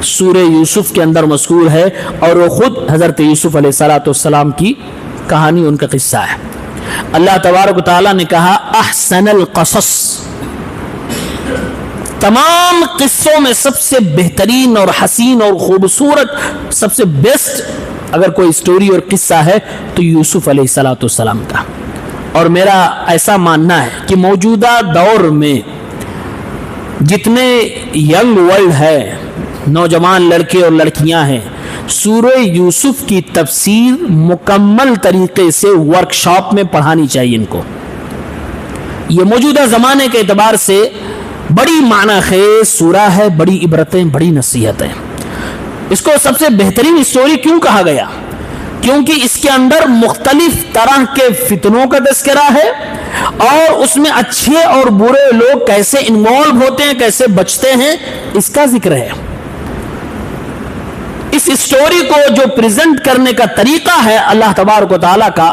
سورہ یوسف کے اندر مذکور ہے، اور وہ خود حضرت یوسف علیہ السلام کی کہانی، ان کا قصہ ہے۔ اللہ تبارک و تعالیٰ نے کہا احسن القصص، تمام قصوں میں سب سے بہترین اور حسین اور خوبصورت، سب سے بیسٹ اگر کوئی اسٹوری اور قصہ ہے تو یوسف علیہ السلام کا۔ اور میرا ایسا ماننا ہے کہ موجودہ دور میں جتنے ینگ ورلڈ ہے، نوجوان لڑکے اور لڑکیاں ہیں، سورہ یوسف کی تفسیر مکمل طریقے سے ورکشاپ میں پڑھانی چاہیے ان کو۔ یہ موجودہ زمانے کے اعتبار سے بڑی معنی خیز سورہ ہے، بڑی عبرتیں، بڑی نصیحتیں۔ اس کو سب سے بہترین اسٹوری کیوں کہا گیا؟ کیونکہ اس کے اندر مختلف طرح کے فتنوں کا تذکرہ ہے، اور اس میں اچھے اور برے لوگ کیسے انوالو ہوتے ہیں، کیسے بچتے ہیں، اس کا ذکر ہے۔ اس اسٹوری کو جو پریزنٹ کرنے کا طریقہ ہے اللہ تبارک و تعالیٰ کا،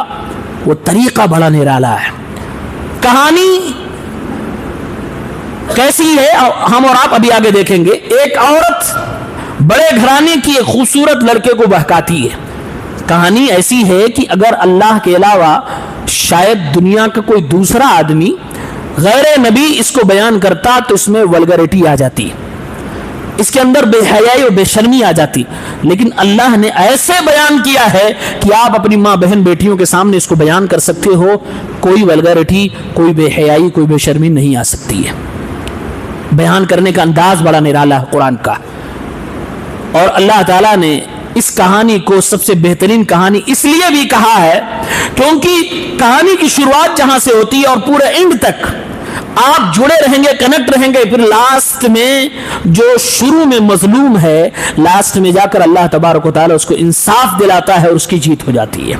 وہ طریقہ بڑا نرالا ہے۔ کہانی کیسی ہے ہم اور آپ ابھی آگے دیکھیں گے۔ ایک عورت بڑے گھرانے کی ایک خوبصورت لڑکے کو بہکاتی ہے۔ کہانی ایسی ہے کہ اگر اللہ کے علاوہ شاید دنیا کا کوئی دوسرا آدمی غیر نبی اس کو بیان کرتا تو اس میں ولگریٹی آ جاتی، اس کے اندر بے حیائی اور بے شرمی آ جاتی، لیکن اللہ نے ایسے بیان کیا ہے کہ آپ اپنی ماں بہن بیٹیوں کے سامنے اس کو بیان کر سکتے ہو، کوئی ولگریٹی، کوئی بے حیائی، کوئی بے شرمی نہیں آ سکتی ہے۔ بیان کرنے کا انداز بڑا نرالا ہے قرآن کا، اور اللہ تعالیٰ نے اس کہانی کو سب سے بہترین کہانی اس لیے بھی کہا ہے کیونکہ کہانی کی شروعات جہاں سے ہوتی ہے اور پورے اینڈ تک آپ جڑے رہیں گے, کنیکٹ رہیں گے, پھر لاسٹ میں جو شروع میں مظلوم ہے, لاسٹ میں جا کر اللہ تبارک و تعالیٰ اس کو انصاف دلاتا ہے اور اس کی جیت ہو جاتی ہے.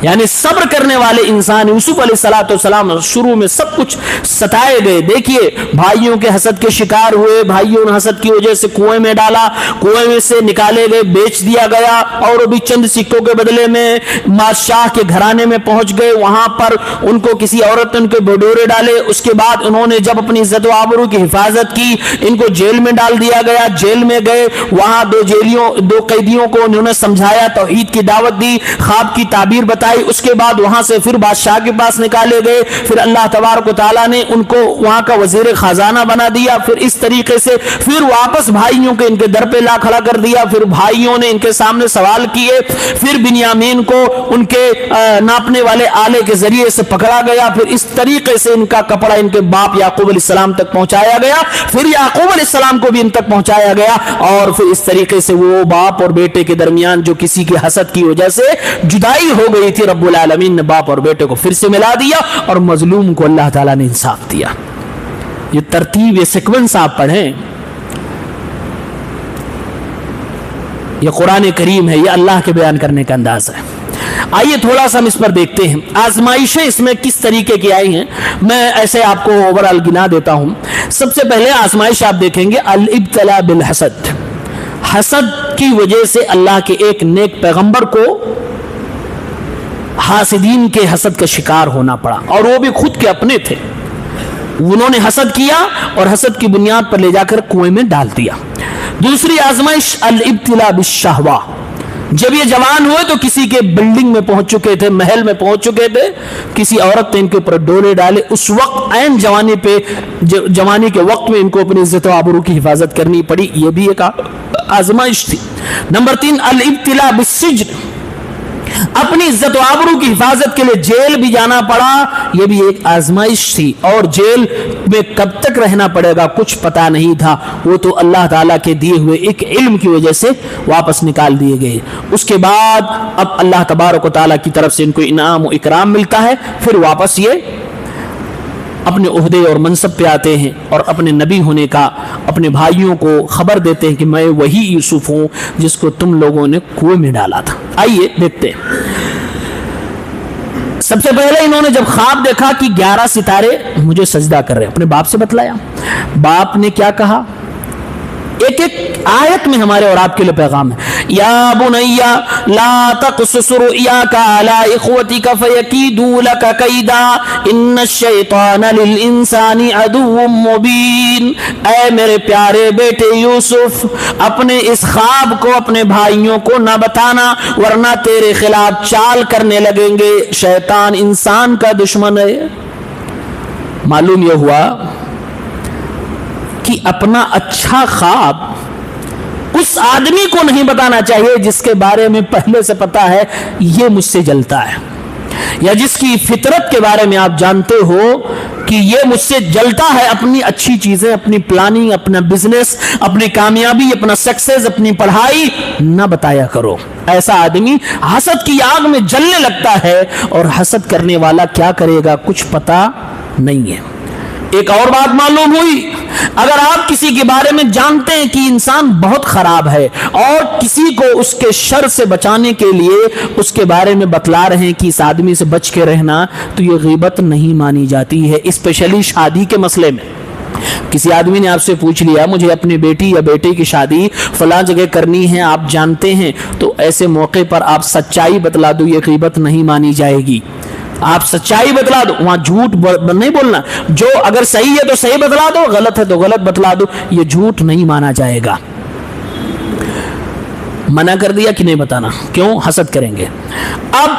یعنی صبر کرنے والے انسان یوسف علیہ السلام شروع میں سب کچھ ستائے گئے. دیکھیے بھائیوں کے حسد کے شکار ہوئے, بھائیوں نے حسد کی وجہ سے کنویں میں ڈالا, کنویں میں سے نکالے گئے, بیچ دیا گیا, اور وہ بھی چند سکوں کے بدلے میں بادشاہ کے گھرانے میں پہنچ گئے. وہاں پر ان کو کسی عورت نے ان کے بڈورے ڈالے. اس کے بعد انہوں نے جب اپنی عزت و آبرو کی حفاظت کی, ان کو جیل میں ڈال دیا گیا. جیل میں گئے, وہاں دو قیدیوں کو انہوں نے سمجھایا, توحید کی دعوت دی, خواب کی تعبیر بتائی. اس کے بعد وہاں سے پھر بادشاہ کے پاس نکالے گئے. پھر اللہ تبارک و تعالیٰ نے ان کو وہاں کا وزیر خزانہ بنا دیا. پھر اس طریقے سے پھر واپس بھائیوں کے ان کے در پہ لا کھڑا کر دیا. پھر بھائیوں نے ان کے سامنے سوال کیے. پھر بنیامین کو ان کے ناپنے والے آلے کے ذریعے سے پکڑا گیا. پھر اس طریقے سے ان کا کپڑا ان کے باپ یعقوب علیہ السلام تک پہنچایا گیا. پھر یعقوب علیہ السلام کو بھی ان تک پہنچایا گیا. اور پھر اس طریقے سے وہ باپ اور بیٹے کے درمیان جو کسی کے حسد کی وجہ سے جدائی ہو گئی تھی, رب العالمین نے باپ اور بیٹے کو پھر سے ملا دیا اور مظلوم کو اللہ تعالیٰ نے انصاف دیا. یہ ترتیب, یہ سیکوینس آپ پڑھیں, یہ قرآن کریم ہے, یہ اللہ کے بیان کرنے کا انداز ہے. آئیے تھوڑا سا ہم اس پر دیکھتے ہیں آزمائشیں اس میں کس طریقے کی آئی ہیں. میں ایسے آپ کو اوورآل گنا دیتا ہوں. سب سے پہلے آزمائش آپ دیکھیں گے الابتلاء بالحسد. حسد کی وجہ سے اللہ کے ایک نیک پیغمبر کو حاسدین کے حسد کا شکار ہونا پڑا, اور وہ بھی خود کے اپنے تھے. انہوں نے حسد کیا اور حسد کی بنیاد پر لے جا کر کنویں میں ڈال دیا. دوسری آزمائش الابتلاء بالشہوہ. جب یہ جوان ہوئے تو کسی کے بلڈنگ میں پہنچ چکے تھے, محل میں پہنچ چکے تھے, کسی عورت نے ان کے اوپر ڈورے ڈالے. اس وقت عین جوانی کے وقت میں ان کو اپنی عزت و آبرو کی حفاظت کرنی پڑی. یہ بھی ایک آزمائش تھی. نمبر 3 الابتلاء بالسجن. اپنی عزت و آبرو کی حفاظت کے لیے جیل بھی جانا پڑا. یہ بھی ایک آزمائش تھی, اور جیل میں کب تک رہنا پڑے گا کچھ پتا نہیں تھا. وہ تو اللہ تعالیٰ کے دیے ہوئے ایک علم کی وجہ سے واپس نکال دیے گئے. اس کے بعد اب اللہ تبارک و تعالیٰ کی طرف سے ان کو انعام و اکرام ملتا ہے. پھر واپس یہ اپنے عہدے اور منصب پہ آتے ہیں اور اپنے نبی ہونے کا اپنے بھائیوں کو خبر دیتے ہیں کہ میں وہی یوسف ہوں جس کو تم لوگوں نے کنویں میں ڈالا تھا. آئیے دیکھتے ہیں. سب سے پہلے انہوں نے جب خواب دیکھا کہ 11 ستارے مجھے سجدہ کر رہے ہیں, اپنے باپ سے بتلایا. باپ نے کیا کہا؟ ایک ایک آیت میں ہمارے اور آپ کے لیے پیغام ہے. یا بنیا لا تقصص رؤیاک علی اخوتک فیکیدوا لک کیدا ان الشیطان للانسان عدو مبین. اے میرے پیارے بیٹے یوسف, اپنے اس خواب کو اپنے بھائیوں کو نہ بتانا ورنہ تیرے خلاف چال کرنے لگیں گے. شیطان انسان کا دشمن ہے. معلوم یہ ہوا کہ اپنا اچھا خواب اس آدمی کو نہیں بتانا چاہیے جس کے بارے میں پہلے سے پتا ہے یہ مجھ سے جلتا ہے, یا جس کی فطرت کے بارے میں آپ جانتے ہو کہ یہ مجھ سے جلتا ہے. اپنی اچھی چیزیں, اپنی پلاننگ, اپنا بزنس, اپنی کامیابی, اپنا سکسیس, اپنی پڑھائی نہ بتایا کرو. ایسا آدمی حسد کی آگ میں جلنے لگتا ہے, اور حسد کرنے والا کیا کرے گا کچھ پتا نہیں ہے. ایک اور بات معلوم ہوئی, اگر آپ کسی کے بارے میں جانتے ہیں کہ انسان بہت خراب ہے اور کسی کو اس کے شر سے بچانے کے لیے اس کے بارے میں بتلا رہے ہیں کہ اس آدمی سے بچ کے رہنا, تو یہ غیبت نہیں مانی جاتی ہے. اسپیشلی شادی کے مسئلے میں کسی آدمی نے آپ سے پوچھ لیا مجھے اپنی بیٹی یا بیٹے کی شادی فلاں جگہ کرنی ہے, آپ جانتے ہیں, تو ایسے موقع پر آپ سچائی بتلا دو, یہ غیبت نہیں مانی جائے گی. آپ سچائی بتلا دو, وہاں جھوٹ نہیں بولنا. جو اگر صحیح ہے تو صحیح بتلا دو, غلط ہے تو غلط بتلا دو, یہ جھوٹ نہیں مانا جائے گا. منع کر دیا کہ نہیں بتانا, کیوں؟ حسد کریں گے. اب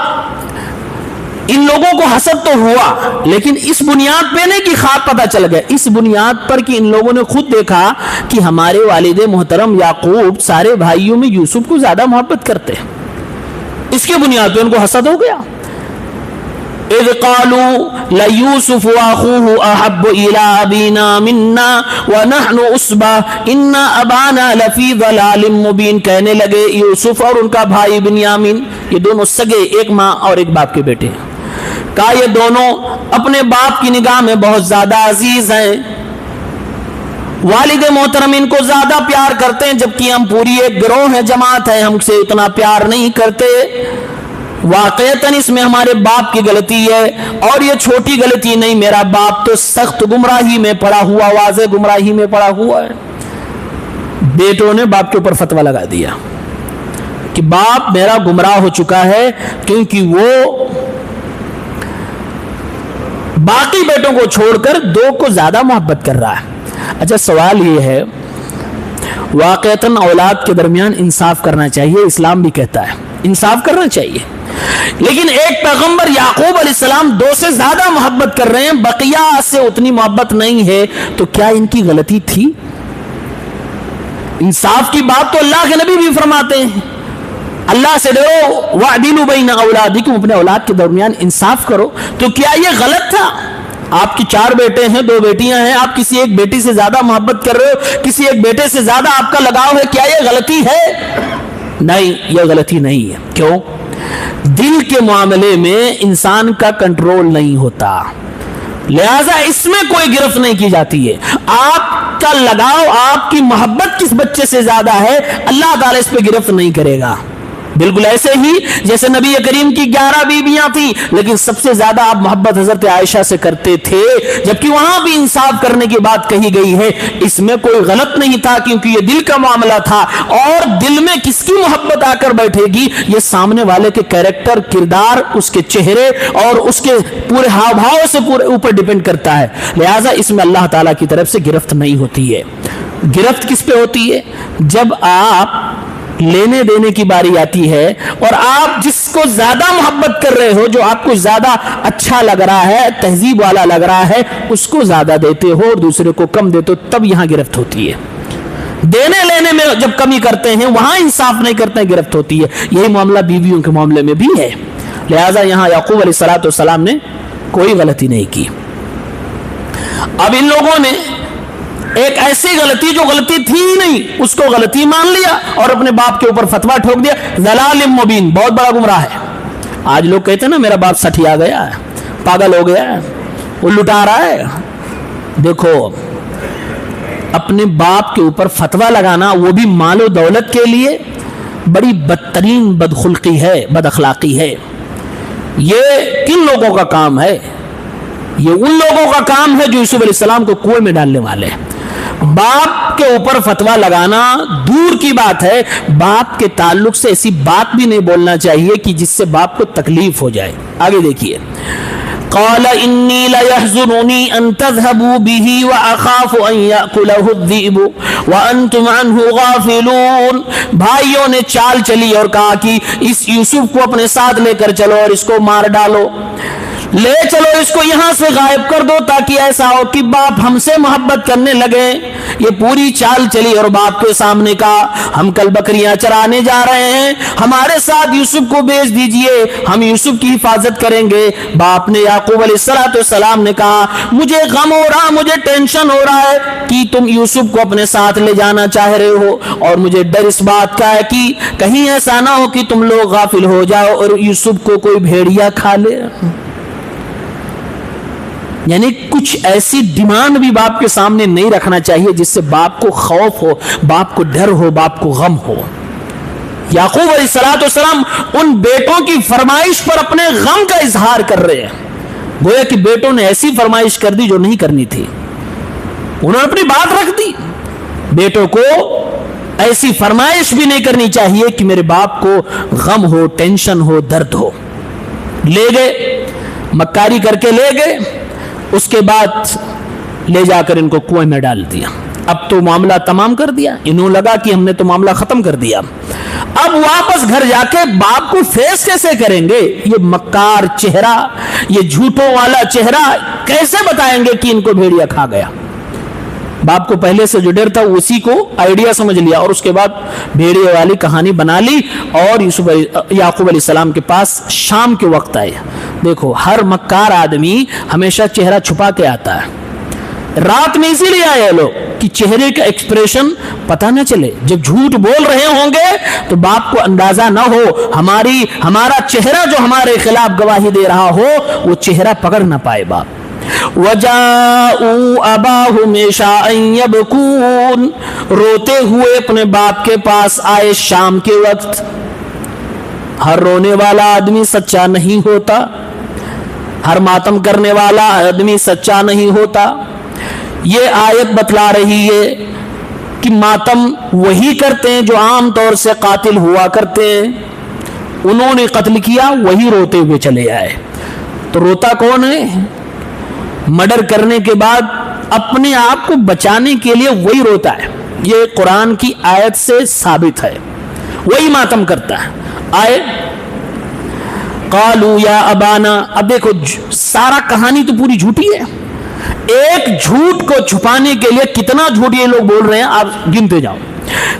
ان لوگوں کو حسد تو ہوا, لیکن اس بنیاد پہ نہیں کہ خواب پتہ چل گیا, اس بنیاد پر کہ ان لوگوں نے خود دیکھا کہ ہمارے والد محترم یعقوب سارے بھائیوں میں یوسف کو زیادہ محبت کرتے ہیں. اس کے بنیاد پہ ان کو حسد ہو گیا. اذ قالوا ليوسف واخوه احب الى ابينا منا ونحن عصبة ان ابانا لفي ضلال مبين. کہنے لگے یوسف اور ان کا بھائی بنیامین, یہ دونوں سگے ایک ماں اور ایک باپ کے بیٹے ہیں, کہا یہ دونوں اپنے باپ کی نگاہ میں بہت زیادہ عزیز ہیں، والد محترم ان کو زیادہ پیار کرتے ہیں، جبکہ ہم پوری ایک گروہ ہے، جماعت ہے، ہم سے اتنا پیار نہیں کرتے۔ واقعتاً اس میں ہمارے باپ کی غلطی ہے، اور یہ چھوٹی غلطی نہیں، میرا باپ تو سخت گمراہی میں پڑا ہوا، واضح گمراہی میں پڑا ہوا ہے۔ بیٹوں نے باپ کے اوپر فتویٰ لگا دیا کہ باپ میرا گمراہ ہو چکا ہے، کیونکہ وہ باقی بیٹوں کو چھوڑ کر دو کو زیادہ محبت کر رہا ہے۔ اچھا سوال یہ ہے، واقعتاً اولاد کے درمیان انصاف کرنا چاہیے، اسلام بھی کہتا ہے انصاف کرنا چاہیے، لیکن ایک پیغمبر یعقوب علیہ السلام دو سے زیادہ محبت کر رہے ہیں، بقیہ سے اتنی محبت نہیں ہے، تو کیا ان کی غلطی تھی؟ انصاف کی بات تو اللہ کے نبی بھی فرماتے ہیں، اللہ سے ڈرو وَعْدِلُوا بَيْنَ أَوْلَادِكُمْ، اپنے اولاد کے درمیان انصاف کرو۔ تو کیا یہ غلط تھا؟ آپ کی 4 بیٹے ہیں، 2 بیٹیاں ہیں، آپ کسی ایک بیٹی سے زیادہ محبت کر رہے ہو، کسی ایک بیٹے سے زیادہ آپ کا لگاؤ ہے، کیا یہ غلطی ہے؟ نہیں، یہ غلطی نہیں ہے۔ کیوں؟ دل کے معاملے میں انسان کا کنٹرول نہیں ہوتا، لہذا اس میں کوئی گرفت نہیں کی جاتی ہے۔ آپ کا لگاؤ، آپ کی محبت کس بچے سے زیادہ ہے، اللہ تعالیٰ اس پہ گرفت نہیں کرے گا۔ بالکل ایسے ہی جیسے نبی کریم کی 11 بیویاں تھیں، لیکن سب سے زیادہ آپ محبت حضرت عائشہ سے کرتے تھے، جبکہ وہاں بھی انصاف کرنے کی بات کہی گئی ہے۔ اس میں کوئی غلط نہیں تھا، کیونکہ یہ دل کا معاملہ تھا، اور دل میں کس کی محبت آ کر بیٹھے گی یہ سامنے والے کے کیریکٹر، کردار، اس کے چہرے اور اس کے پورے ہاؤ بھاؤ سے پورے اوپر ڈیپینڈ کرتا ہے، لہٰذا اس میں اللہ تعالیٰ کی طرف سے گرفت نہیں ہوتی ہے۔ گرفت کس پہ ہوتی ہے؟ جب آپ لینے دینے کی باری آتی ہے اور آپ جس کو زیادہ محبت کر رہے ہو، جو آپ کو زیادہ اچھا لگ رہا ہے، تہذیب والا لگ رہا ہے، اس کو زیادہ دیتے ہو اور دوسرے کو کم دیتے ہو، تب یہاں گرفت ہوتی ہے۔ دینے لینے میں جب کمی کرتے ہیں، وہاں انصاف نہیں کرتے ہیں، گرفت ہوتی ہے۔ یہی معاملہ بیویوں کے معاملے میں بھی ہے، لہذا یہاں یعقوب علیہ السلام نے کوئی غلطی نہیں کی۔ اب ان لوگوں نے ایک ایسی غلطی جو غلطی تھی ہی نہیں، اس کو غلطی مان لیا اور اپنے باپ کے اوپر فتویٰ ٹھوک دیا۔ ضلال مبین، بہت بڑا گمراہ ہے۔ آج لوگ کہتے ہیں نا میرا باپ سٹھیا گیا ہے، پاگل ہو گیا ہے، وہ لٹا رہا ہے۔ دیکھو، اپنے باپ کے اوپر فتویٰ لگانا، وہ بھی مال و دولت کے لیے، بڑی بدترین بدخلقی ہے، بد اخلاقی ہے۔ یہ کن لوگوں کا کام ہے؟ یہ ان لوگوں کا کام ہے جو یوسف علیہ السلام کو کنویں میں ڈالنے والے ہیں۔ باپ کے اوپر فتویٰ لگانا دور کی بات ہے، باپ کے تعلق سے ایسی بات بھی نہیں بولنا چاہیے کہ جس سے باپ کو تکلیف ہو جائے۔ آگے دیکھیے، قال انی لیحزننی ان تذهبوا به واخاف ان یاکلہ الذئب وانتم عنہ غافلون۔ بھائیوں نے چال چلی اور کہا کہ اس یوسف کو اپنے ساتھ لے کر چلو اور اس کو مار ڈالو، لے چلو اس کو یہاں سے غائب کر دو، تاکہ ایسا ہو کہ باپ ہم سے محبت کرنے لگے۔ یہ پوری چال چلی اور باپ کے سامنے کہا ہم کل بکریاں چرانے جا رہے ہیں، ہمارے ساتھ یوسف کو بھیج دیجئے، ہم یوسف کی حفاظت کریں گے۔ باپ نے یعقوب علیہ السلام نے کہا مجھے غم ہو رہا، مجھے ٹینشن ہو رہا ہے کہ تم یوسف کو اپنے ساتھ لے جانا چاہ رہے ہو، اور مجھے ڈر اس بات کا ہے کہ کہیں ایسا نہ ہو کہ تم لوگ غافل ہو جاؤ اور یوسف کو کوئی بھیڑیا کھا لے۔ یعنی کچھ ایسی ڈیمانڈ بھی باپ کے سامنے نہیں رکھنا چاہیے جس سے باپ کو خوف ہو، باپ کو ڈر ہو، باپ کو غم ہو۔ یعقوب علیہ السلام ان بیٹوں کی فرمائش پر اپنے غم کا اظہار کر رہے ہیں، گویا کہ بیٹوں نے ایسی فرمائش کر دی جو نہیں کرنی تھی، انہوں نے اپنی بات رکھ دی۔ بیٹوں کو ایسی فرمائش بھی نہیں کرنی چاہیے کہ میرے باپ کو غم ہو، ٹینشن ہو، درد ہو۔ لے گئے، مکاری کر کے لے گئے، اس کے بعد لے جا کر ان کو کنویں میں ڈال دیا۔ اب تو معاملہ تمام کر دیا، انہوں لگا کہ ہم نے تو معاملہ ختم کر دیا۔ اب واپس گھر جا کے باپ کو فیس کیسے کریں گے؟ یہ مکار چہرہ، یہ جھوٹوں والا چہرہ کیسے بتائیں گے کہ ان کو بھیڑیا کھا گیا؟ باپ کو پہلے سے جو ڈر تھا اسی کو آئیڈیا سمجھ لیا، اور اس کے بعد بھیڑیے والی کہانی بنا لی، اور یعقوب علیہ السلام کے پاس شام کے وقت آئے۔ دیکھو، ہر مکار آدمی ہمیشہ چہرہ چھپا کے آتا ہے، رات میں اسی لیے آئے لوگ کہ چہرے کا ایکسپریشن پتہ نہ چلے. جب جھوٹ بول رہے ہوں گے تو باپ کو اندازہ نہ ہو, ہمارا چہرہ جو ہمارے خلاف گواہی دے رہا ہو وہ چہرہ پکڑ نہ پائے باپ. وَجَاءُوا أَبَاهُمْ عِشَاءً يَبْكُونَ, روتے ہوئے اپنے باپ کے پاس آئے شام کے وقت. ہر رونے والا آدمی سچا نہیں ہوتا, ہر ماتم کرنے والا آدمی سچا نہیں ہوتا. یہ آیت بتلا رہی ہے کہ ماتم وہی کرتے ہیں جو عام طور سے قاتل ہوا کرتے ہیں. انہوں نے قتل کیا, وہی روتے ہوئے چلے آئے. تو روتا کون ہے؟ مرڈر کرنے کے بعد اپنے آپ کو بچانے کے لیے وہی روتا ہے. یہ قرآن کی آیت سے ثابت ہے, وہی ماتم کرتا ہے. آئے قالوا یا ابانا. اب دیکھو سارا کہانی تو پوری جھوٹی ہے. ایک جھوٹ کو چھپانے کے لیے کتنا جھوٹ یہ لوگ بول رہے ہیں آپ گنتے جاؤ.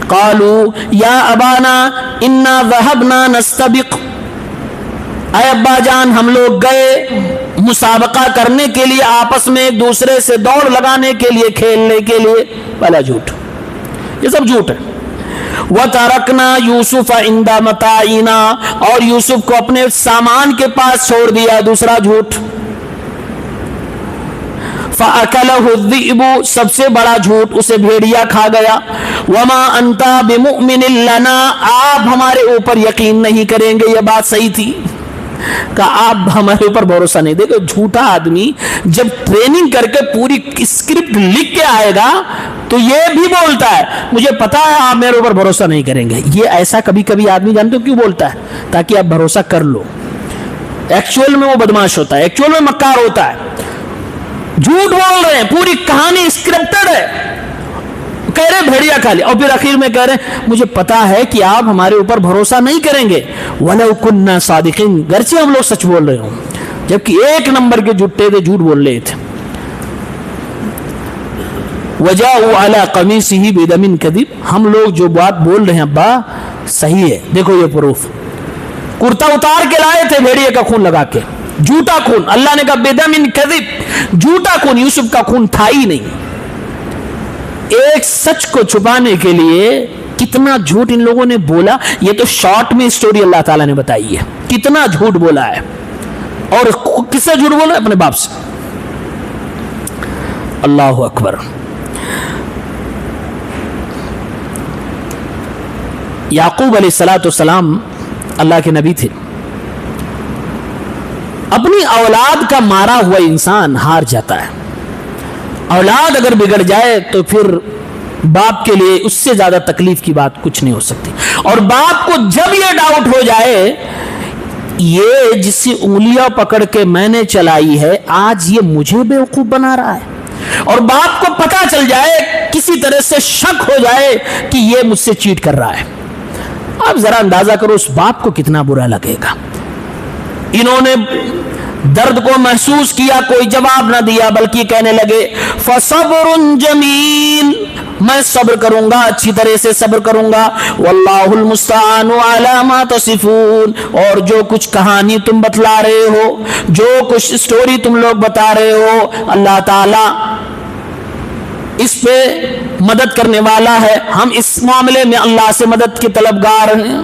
قالوا یا ابانا انا ذهبنا نستبق. اے ابا جان ہم لوگ گئے مسابقہ کرنے کے لیے, آپس میں ایک دوسرے سے دوڑ لگانے کے لیے, کھیلنے کے لیے. پہلا جھوٹ, یہ سب جھوٹ ہے. وَتَرَكْنَا يُوسُفَ عِنْدَ مَتَاعِنَا, اور یوسف کو اپنے سامان کے پاس چھوڑ دیا. دوسرا جھوٹ. فَأَكَلَهُ الذِّئْبُ, سب سے بڑا جھوٹ, اسے بھیڑیا کھا گیا. وَمَا أَنْتَ بِمُؤْمِنٍ لَنَا, آپ ہمارے اوپر یقین نہیں کریں گے. یہ بات صحیح تھی کہ آپ ہمارے اوپر بھروسہ نہیں. دیکھو جھوٹا آدمی جب ٹریننگ کر کے پوری اسکرپٹ لکھ کے آئے گا تو یہ بھی بولتا ہے مجھے پتا ہے آپ میرے اوپر بھروسہ نہیں کریں گے. یہ ایسا کبھی کبھی آدمی جانتے ہو کیوں بولتا ہے؟ تاکہ آپ بھروسہ کر لو. ایکچوئل میں وہ بدماش ہوتا ہے, ایکچوئل میں مکار ہوتا ہے. جھوٹ بول رہے ہیں, پوری کہانی اسکرپٹڈ ہے. کہہ رہے بھیڑیا کھا لیا, اور پھر آخر میں کہہ رہے مجھے پتا ہے کہ آپ ہمارے اوپر بھروسہ نہیں کریں گے. وَلَوْ كُنَّا صَادِقِينَ, گرچہ ہم لوگ سچ بول رہے ہوں, جبکہ ایک نمبر کے جھوٹے تھے, جھوٹ بول رہے تھے. وَجَاءُوا عَلَىٰ قَمِيصِهِ بِدَمٍ كَذِبٍ, ہم لوگ جو بات بول رہے ہیں ابا صحیح ہے, دیکھو یہ پروف. کرتا اتار کے لائے تھے بھیڑیے کا خون لگا کے, جھوٹا خون. اللہ نے کہا بِدَمٍ كَذِبٍ, جھوٹا خون. یوسف کا خون تھا ہی نہیں. ایک سچ کو چھپانے کے لیے کتنا جھوٹ ان لوگوں نے بولا. یہ تو شارٹ میں اسٹوری اللہ تعالیٰ نے بتائی ہے, کتنا جھوٹ بولا ہے. اور کس سے جھوٹ بولا؟ اپنے باپ سے. اللہ اکبر. یعقوب علیہ السلام اللہ کے نبی تھے. اپنی اولاد کا مارا ہوا انسان ہار جاتا ہے. اولاد اگر بگڑ جائے تو پھر باپ کے لیے اس سے زیادہ تکلیف کی بات کچھ نہیں ہو سکتی. اور باپ کو جب یہ ڈاؤٹ ہو جائے یہ جس سے انگلیاں پکڑ کے میں نے چلائی ہے آج یہ مجھے بیوقوف بنا رہا ہے, اور باپ کو پتا چل جائے, کسی طرح سے شک ہو جائے کہ یہ مجھ سے چیٹ کر رہا ہے, آپ ذرا اندازہ کرو اس باپ کو کتنا برا لگے گا. انہوں نے درد کو محسوس کیا, کوئی جواب نہ دیا, بلکہ کہنے لگے فَصَبْرٌ جَمِيلٌ, میں صبر کروں گا, اچھی طرح سے صبر کروں گا. وَاللَّهُ الْمُسْتَعَانُ عَلَى مَا تَصِفُونَ, اور جو کچھ کہانی تم بتلا رہے ہو, جو کچھ اسٹوری تم لوگ بتا رہے ہو, اللہ تعالی اس پہ مدد کرنے والا ہے. ہم اس معاملے میں اللہ سے مدد کے طلبگار ہیں.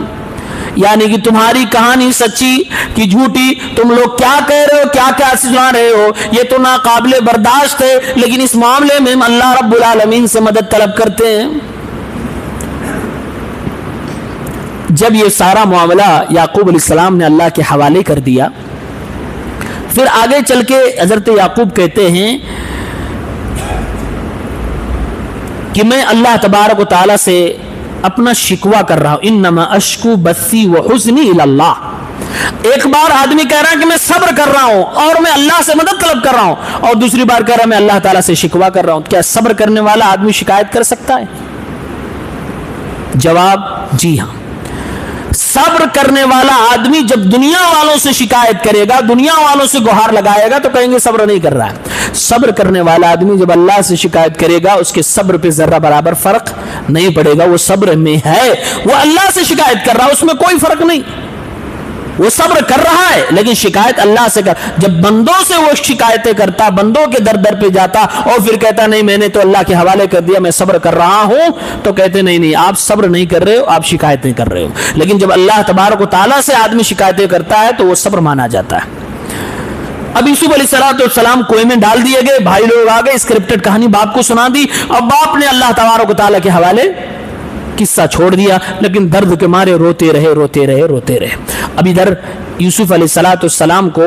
یعنی کہ تمہاری کہانی سچی کہ جھوٹی, تم لوگ کیا کہہ رہے ہو, کیا کیا سنا رہے ہو, یہ تو ناقابل برداشت ہے, لیکن اس معاملے میں ہم اللہ رب العالمین سے مدد طلب کرتے ہیں. جب یہ سارا معاملہ یعقوب علیہ السلام نے اللہ کے حوالے کر دیا, پھر آگے چل کے حضرت یعقوب کہتے ہیں کہ میں اللہ تبارک و تعالی سے اپنا شکوہ کر رہا ہوں. انما اشکو بثی و حزنی الی اللہ. ایک بار آدمی کہہ رہا ہے کہ میں صبر کر رہا ہوں اور میں اللہ سے مدد طلب کر رہا ہوں, اور دوسری بار کہہ رہا ہے میں اللہ تعالیٰ سے شکوہ کر رہا ہوں. کیا صبر کرنے والا آدمی شکایت کر سکتا ہے؟ جواب جی ہاں. صبر کرنے والا آدمی جب دنیا والوں سے شکایت کرے گا, دنیا والوں سے گہار لگائے گا, تو کہیں گے صبر نہیں کر رہا ہے. صبر کرنے والا آدمی جب اللہ سے شکایت کرے گا, اس کے صبر پہ ذرہ برابر فرق نہیں پڑے گا. وہ صبر میں ہے, وہ اللہ سے شکایت کر رہا ہے, اس میں کوئی فرق نہیں, وہ صبر کر رہا ہے لیکن شکایت اللہ سے کر. جب بندوں سے وہ شکایتیں کرتا, بندوں کے در در پہ جاتا اور پھر کہتا نہیں میں نے تو اللہ کے حوالے کر دیا, میں صبر کر رہا ہوں, تو کہتے نہیں آپ صبر نہیں کر رہے ہو, آپ شکایتیں کر رہے ہو. لیکن جب اللہ تبارک و تعالیٰ سے آدمی شکایتیں کرتا ہے تو وہ صبر مانا جاتا ہے. اب یوسف علیہ السلام کنویں میں ڈال دیے گئے, بھائی لوگ آ گئے, اسکرپٹڈ کہانی باپ کو سنا دی, اور باپ نے اللہ تبارک و تعالیٰ کے حوالے قصہ چھوڑ دیا, لیکن درد کے مارے روتے رہے. اب ادھر یوسف علیہ السلام کو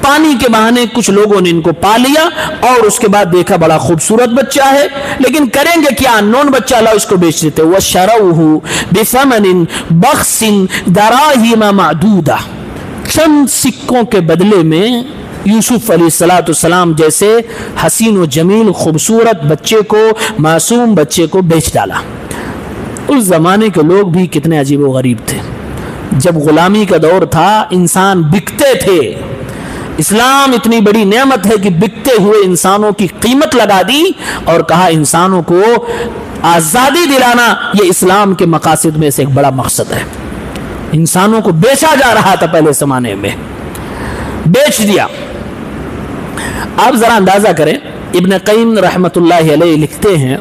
پانی کے بہانے کچھ لوگوں نے ان کو پا لیا, اور اس کے بعد دیکھا بڑا خوبصورت بچہ ہے, لیکن کریں گے کیا, نون بچہ لاؤ اس کو بیچ دیتے. وَشَرَوْهُ بِثَمَنٍ بَخْسٍ دَرَاهِمَ مَعْدُودَةٍ, چند سکوں کے بدلے میں یوسف علیہ السلام جیسے حسین و جمیل خوبصورت بچے کو, معصوم بچے کو بیچ ڈالا. اس زمانے کے لوگ بھی کتنے عجیب و غریب تھے. جب غلامی کا دور تھا انسان بکتے تھے. اسلام اتنی بڑی نعمت ہے کہ بکتے ہوئے انسانوں کی قیمت لگا دی اور کہا انسانوں کو آزادی دلانا یہ اسلام کے مقاصد میں سے ایک بڑا مقصد ہے. انسانوں کو بیچا جا رہا تھا پہلے زمانے میں, بیچ دیا. آپ ذرا اندازہ کریں, ابن قیم رحمت اللہ علیہ لکھتے ہیں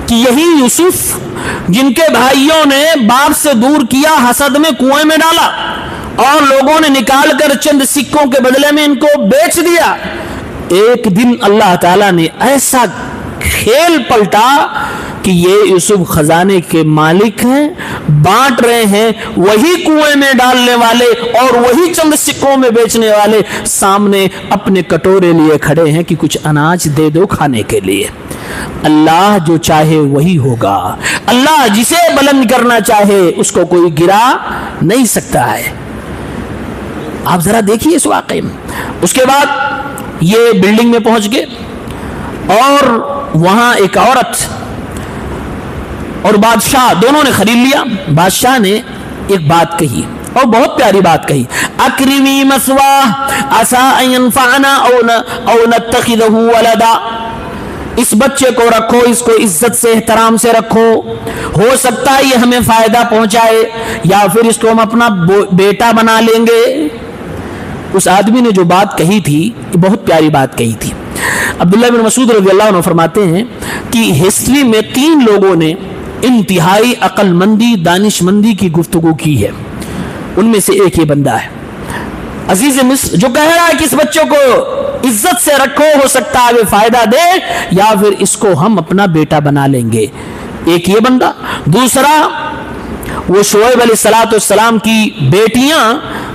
کہ یہی یوسف جن کے بھائیوں نے باپ سے دور کیا, حسد میں کنویں میں ڈالا اور لوگوں نے نکال کر چند سکوں کے بدلے میں ان کو بیچ دیا, ایک دن اللہ تعالیٰ نے ایسا کھیل پلٹا کہ یہ یوسف خزانے کے مالک ہیں, بانٹ رہے ہیں, وہی کنویں میں ڈالنے والے اور وہی چند سکوں میں بیچنے والے سامنے اپنے کٹورے لیے کھڑے ہیں کہ کچھ اناج دے دو کھانے کے لیے. اللہ جو چاہے وہی ہوگا, اللہ جسے بلند کرنا چاہے اس کو کوئی گرا نہیں سکتا ہے. آپ ذرا دیکھیے اس واقعے میں. اس کے بعد یہ بلڈنگ میں پہنچ گئے اور وہاں ایک عورت اور بادشاہ دونوں نے خرید لیا. بادشاہ نے ایک بات کہی اور بہت پیاری بات کہی, اکرمی مثواہ عسیٰ ان ینفعنا او نتخذہ ولدا, اس بچے کو رکھو, اس کو عزت سے احترام سے رکھو, ہو سکتا ہے یہ ہمیں فائدہ پہنچائے یا پھر اس کو ہم اپنا بیٹا بنا لیں گے. اس آدمی نے جو بات کہی تھی بہت پیاری بات کہی تھی. عبداللہ بن مسعود رضی اللہ عنہ فرماتے ہیں کہ ہسٹری میں 3 لوگوں نے انتہائی عقل مندی دانش مندی کی گفتگو کی ہے, ان میں سے ایک یہ بندہ ہے عزیز مصر جو کہہ رہا ہے کہ اس بچے کو عزت سے رکھو, ہو سکتا ہے وہ فائدہ دے یا پھر اس کو ہم اپنا بیٹا بنا لیں گے. ایک یہ بندہ, دوسرا وہ شعیب علیہ السلام کی بیٹیاں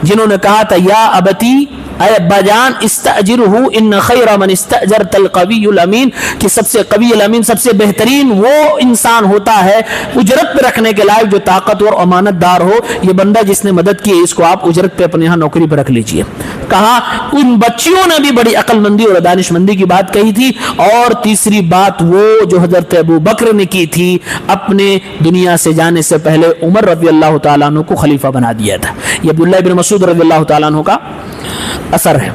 جنہوں نے کہا تھا یا ابتی, اے ابا جان, استاجرہ ان خیر من استاجرت القوی الامین, کہ سب سے قوی الامین سب سے بہترین وہ انسان ہوتا ہے اجرت پہ رکھنے کے لائق جو طاقتور اور امانت دار ہو. یہ بندہ جس نے مدد کی اس کو آپ اجرت پہ اپنے یہاں نوکری پہ رکھ لیجئے. کہا ان بچیوں نے بھی بڑی عقل مندی اور دانش مندی کی بات کہی تھی. اور تیسری بات وہ جو حضرت ابو بکر نے کی تھی, اپنے دنیا سے جانے سے پہلے عمر رضی اللہ تعالیٰ عنہ کو خلیفہ بنا دیا تھا. یہ عبداللہ بن مسعود رضی اللہ تعالیٰ عنہ کا اثر ہے.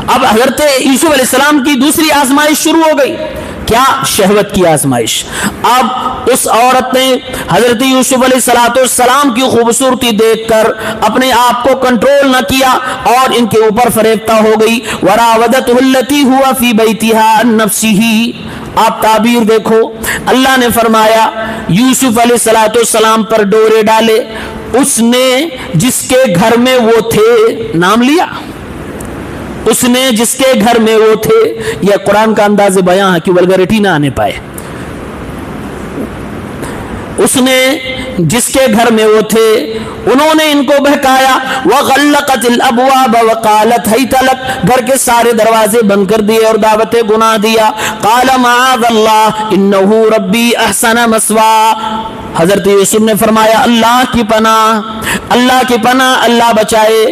اب حضرت یوسف علیہ السلام کی دوسری آزمائش شروع ہو گئی. کیا؟ شہوت کی آزمائش. اب اس عورت نے حضرت یوسف علیہ السلام کی خوبصورتی دیکھ کر اپنے آپ کو کنٹرول نہ کیا اور ان کے اوپر فریفتہ ہو گئی. وراودته التي هو في بيتها عن نفسه. آپ تعبیر دیکھو, اللہ نے فرمایا یوسف علیہ السلام پر ڈورے ڈالے, اس نے جس کے گھر میں وہ تھے نام لیا, اس نے جس کے گھر میں وہ تھے. یہ قرآن کا انداز بیان ہے کہ ولگریٹی نہ آنے پائے. اس نے جس کے گھر میں وہ تھے انہوں نے ان کو بہکایا. وغلقت الابواب وقالت ہیت لک, گھر کے سارے دروازے بند کر دیے اور دعوت گناہ دیا. قال معاذ اللہ انہ ربی احسن مثواہ. حضرت یوسف نے فرمایا اللہ کی پناہ, اللہ کی پناہ, اللہ بچائے.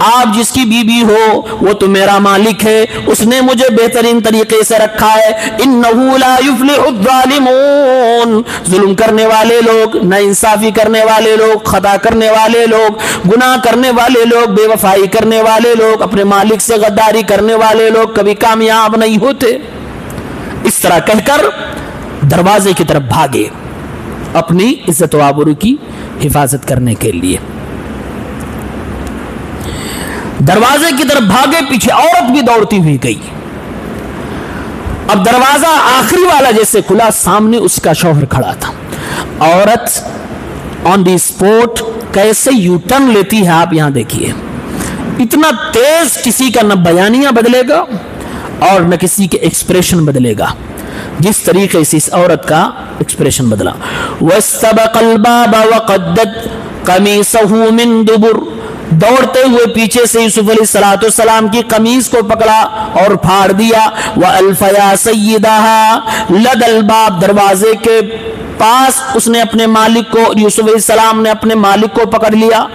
آپ جس کی بیوی ہو وہ تو میرا مالک ہے, اس نے مجھے بہترین طریقے سے رکھا ہے. انہ لا یفلح الظالمون. ظلم کرنے والے لوگ, نا انصافی کرنے والے لوگ, خطا کرنے والے لوگ, گناہ کرنے والے لوگ, بے وفائی کرنے والے لوگ, اپنے مالک سے غداری کرنے والے لوگ کبھی کامیاب نہیں ہوتے. اس طرح کہہ کر دروازے کی طرف بھاگے اپنی عزت و آبرو کی حفاظت کرنے کے لیے. دروازے کی طرف بھاگے، پیچھے عورت بھی دوڑتی ہوئی گئی. اب دروازہ آخری والا جیسے کھلا، سامنے اس کا شوہر کھڑا تھا. عورت آن دی اسپوٹ کیسے یو ٹرن لیتی ہے آپ یہاں دیکھیے. اتنا تیز کسی کا نہ بیانیہ بدلے گا اور نہ کسی کے ایکسپریشن بدلے گا، جس طریقے سے اس عورت کا ایکسپریشن بدلا. وَاسْتَبَقَ الْبَابَ وَقَدَّتْ قَمِيصَهُ مِن دُبُرٍ، دوڑتے ہوئے پیچھے سے یوسف علیہ السلام کی قمیص کو پکڑا اور پھاڑ دیا. وَأَلْفَيَا سَيِّدَهَا لَدَى الْبَابِ، دروازے کے پاس اس نے اپنے مالک کو، یوسف علیہ السلام نے اپنے مالک کو پکڑ لیا.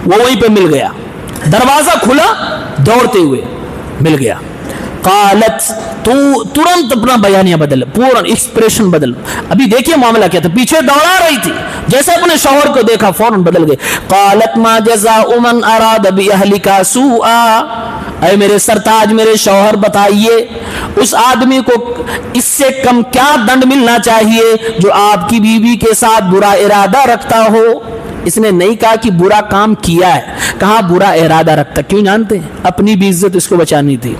وہ وہیں پہ مل گیا، دروازہ کھلا، دوڑتے ہوئے مل گیا. قالت، تو ترنت اپنا بیانیہ بدل، پورا ایکسپریشن بدل. ابھی دیکھیے معاملہ کیا تھا، پیچھے دوڑا رہی تھی، جیسے اپنے شوہر کو دیکھا فوراً بدل گئے. قالت ما جزاء من اراد باهلك سوءا، اے میرے سرتاج میرے شوہر بتائیے اس آدمی کو اس سے کم کیا دنڈ ملنا چاہیے جو آپ کی بیوی کے ساتھ برا ارادہ رکھتا ہو. اس نے نہیں کہا کہ برا کام کیا ہے، کہا برا ارادہ رکھتا. کیوں جانتے ہیں؟ اپنی بھی عزت اس کو بچانی تھی.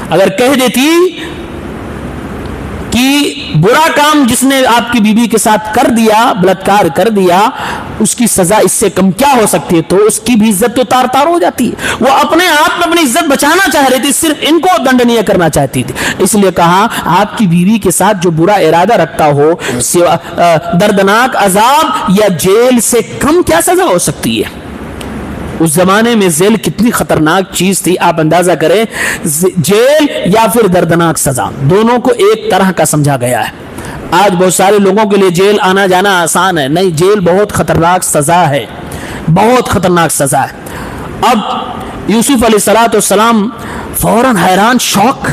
اگر کہہ دیتی کہ برا کام جس نے آپ کی بیوی کے ساتھ کر دیا، بلاತ್ಕಾರ کر دیا، اس کی سزا اس سے کم کیا ہو سکتی ہے، تو اس کی بھی عزت تو تار تار ہو جاتی ہے. وہ اپنے آپ میں اپنی عزت بچانا چاہ رہی تھی، صرف ان کو دنڈنیہ کرنا چاہتی تھی. اس لیے کہا آپ کی بیوی کے ساتھ جو برا ارادہ رکھتا ہو، دردناک عذاب یا جیل سے کم کیا سزا ہو سکتی ہے. اس زمانے میں جیل کتنی خطرناک چیز تھی آپ اندازہ کریں. جیل یا پھر دردناک سزا، دونوں کو ایک طرح کا سمجھا گیا ہے. آج بہت سارے لوگوں کے لیے جیل آنا جانا آسان ہے، نہیں، جیل بہت خطرناک سزا ہے، بہت خطرناک سزا ہے. اب یوسف علیہ السلام فوراً حیران، شوق،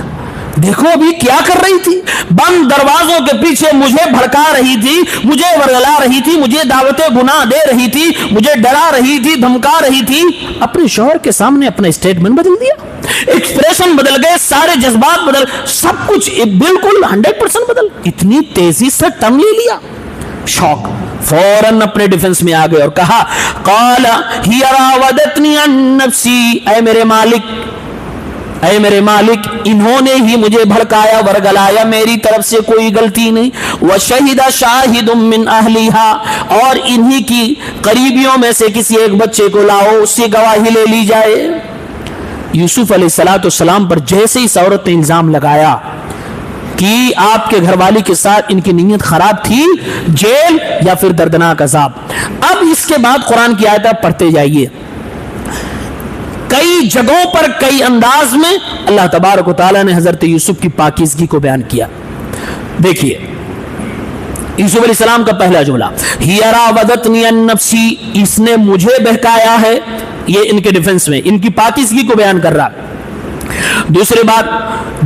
دیکھو ابھی کیا کر رہی تھی، بند دروازوں کے پیچھے مجھے بھڑکا رہی تھی، مجھے ورگلا رہی تھی، مجھے دعوت گناہ دے رہی تھی، مجھے ڈرا رہی تھی، دھمکا رہی تھی. اپنے شوہر کے سامنے اپنا اسٹیٹمنٹ بدل دیا، ایکسپریشن بدل گئے، سارے جذبات بدل، سب کچھ بالکل 100% بدل. اتنی تیزی سے ٹرن لے لیا. شوق، فوراً اپنے ڈیفنس میں آ گئے اور کہا قال ہی راودتنی عن نفسی، اے میرے مالک، اے میرے مالک، انہوں نے ہی مجھے بھڑکایا، ورگلایا، میری طرف سے کوئی غلطی نہیں. وَشَهِدَ شَاهِدٌ مِّنْ أَهْلِهَا، اور انہی کی قریبیوں میں سے کسی ایک بچے کو لاؤ، اس سے گواہی لے لی جائے. یوسف علیہ السلام پر جیسے اس عورت نے الزام لگایا کہ آپ کے گھر والی کے ساتھ ان کی نیت خراب تھی، جیل یا پھر دردناک عذاب. اب اس کے بعد قرآن کی آیتیں پڑھتے جائیے. کئی جگہوں پر کئی انداز میں اللہ تبارک و تعالیٰ نے حضرت یوسف کی پاکیزگی کو بیان کیا. دیکھیے یوسف علیہ السلام کا پہلا جملہ، ہی راودتنی عن نفسی، اس نے مجھے بہکایا ہے، یہ ان کے ڈیفنس میں ان کی پاکیزگی کو بیان کر رہا. دوسری بات،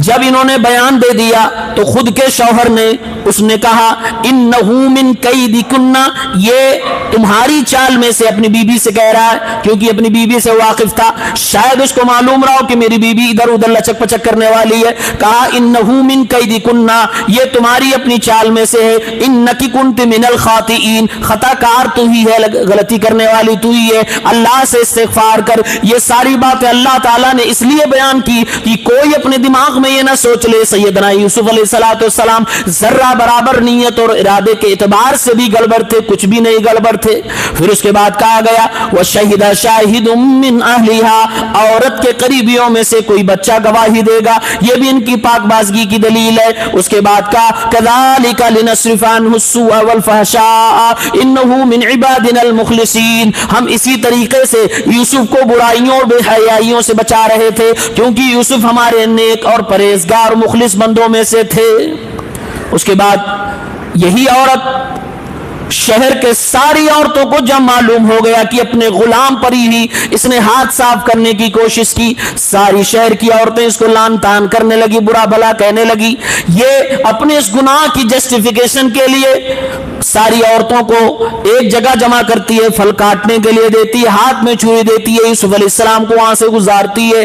جب انہوں نے بیان دے دیا تو خود کے شوہر نے، اس نے کہا انہو من کیدکن، یہ تمہاری چال میں سے، اپنی بیوی سے کہہ رہا ہے کیونکہ اپنی بیوی سے واقف تھا، شاید اس کو معلوم رہا ہو کہ میری بیوی ادھر ادھر لچک پچک کرنے والی ہے. کہا انہو من کیدکن، یہ تمہاری اپنی چال میں سے ہے. انکی کنت من الخاطئین، خطا کار تو ہی ہے، غلطی کرنے والی تو ہی ہے، اللہ سے استغفار کر. یہ ساری باتیں اللہ تعالیٰ نے اس لیے بیان کی کہ کوئی اپنے دماغ میں یہ نہ سوچ لے سیدنا یوسف علیہ السلام ذرہ برابر نیت اور ارادے کے اعتبار سے بھی گڑبڑ تھے، کچھ بھی نہیں گڑبڑ تھے. پھر اس کے بعد کہا گیا وَشَهِدَ شَاهِدٌ مِّنْ أَهْلِهَا، عورت کے قریبیوں میں سے کوئی بچہ گواہی دے گا، یہ بھی ان کی پاک بازگی کی دلیل ہے. اس کے بعد کہا كَذَلِكَ لِنَصْرِفَ عَنْهُ السُّوءَ وَالْفَحْشَاءَ إِنَّهُ مِنْ عِبَادِنَا الْمُخْلَصِينَ. ہم اسی طریقے سے یوسف کو برائیوں اور بے حیائیوں سے بچا رہے تھے کیونکہ یوسف ہمارے نیک اور پرہیزگار مخلص بندوں میں سے تھے. اس کے بعد یہی عورت شہر کے ساری عورتوں کو جب معلوم ہو گیا کہ اپنے غلام پر ہی اس نے ہاتھ صاف کرنے کی کوشش کی، ساری شہر کی عورتیں اس کو لان تان کرنے لگی، برا بھلا کہنے لگی. یہ اپنے اس گناہ کی جسٹیفیکیشن کے لیے ساری عورتوں کو ایک جگہ جمع کرتی ہے، پھل کاٹنے کے لیے دیتی ہے، ہاتھ میں چھری دیتی ہے، یوسف علیہ السلام کو وہاں سے گزارتی ہے.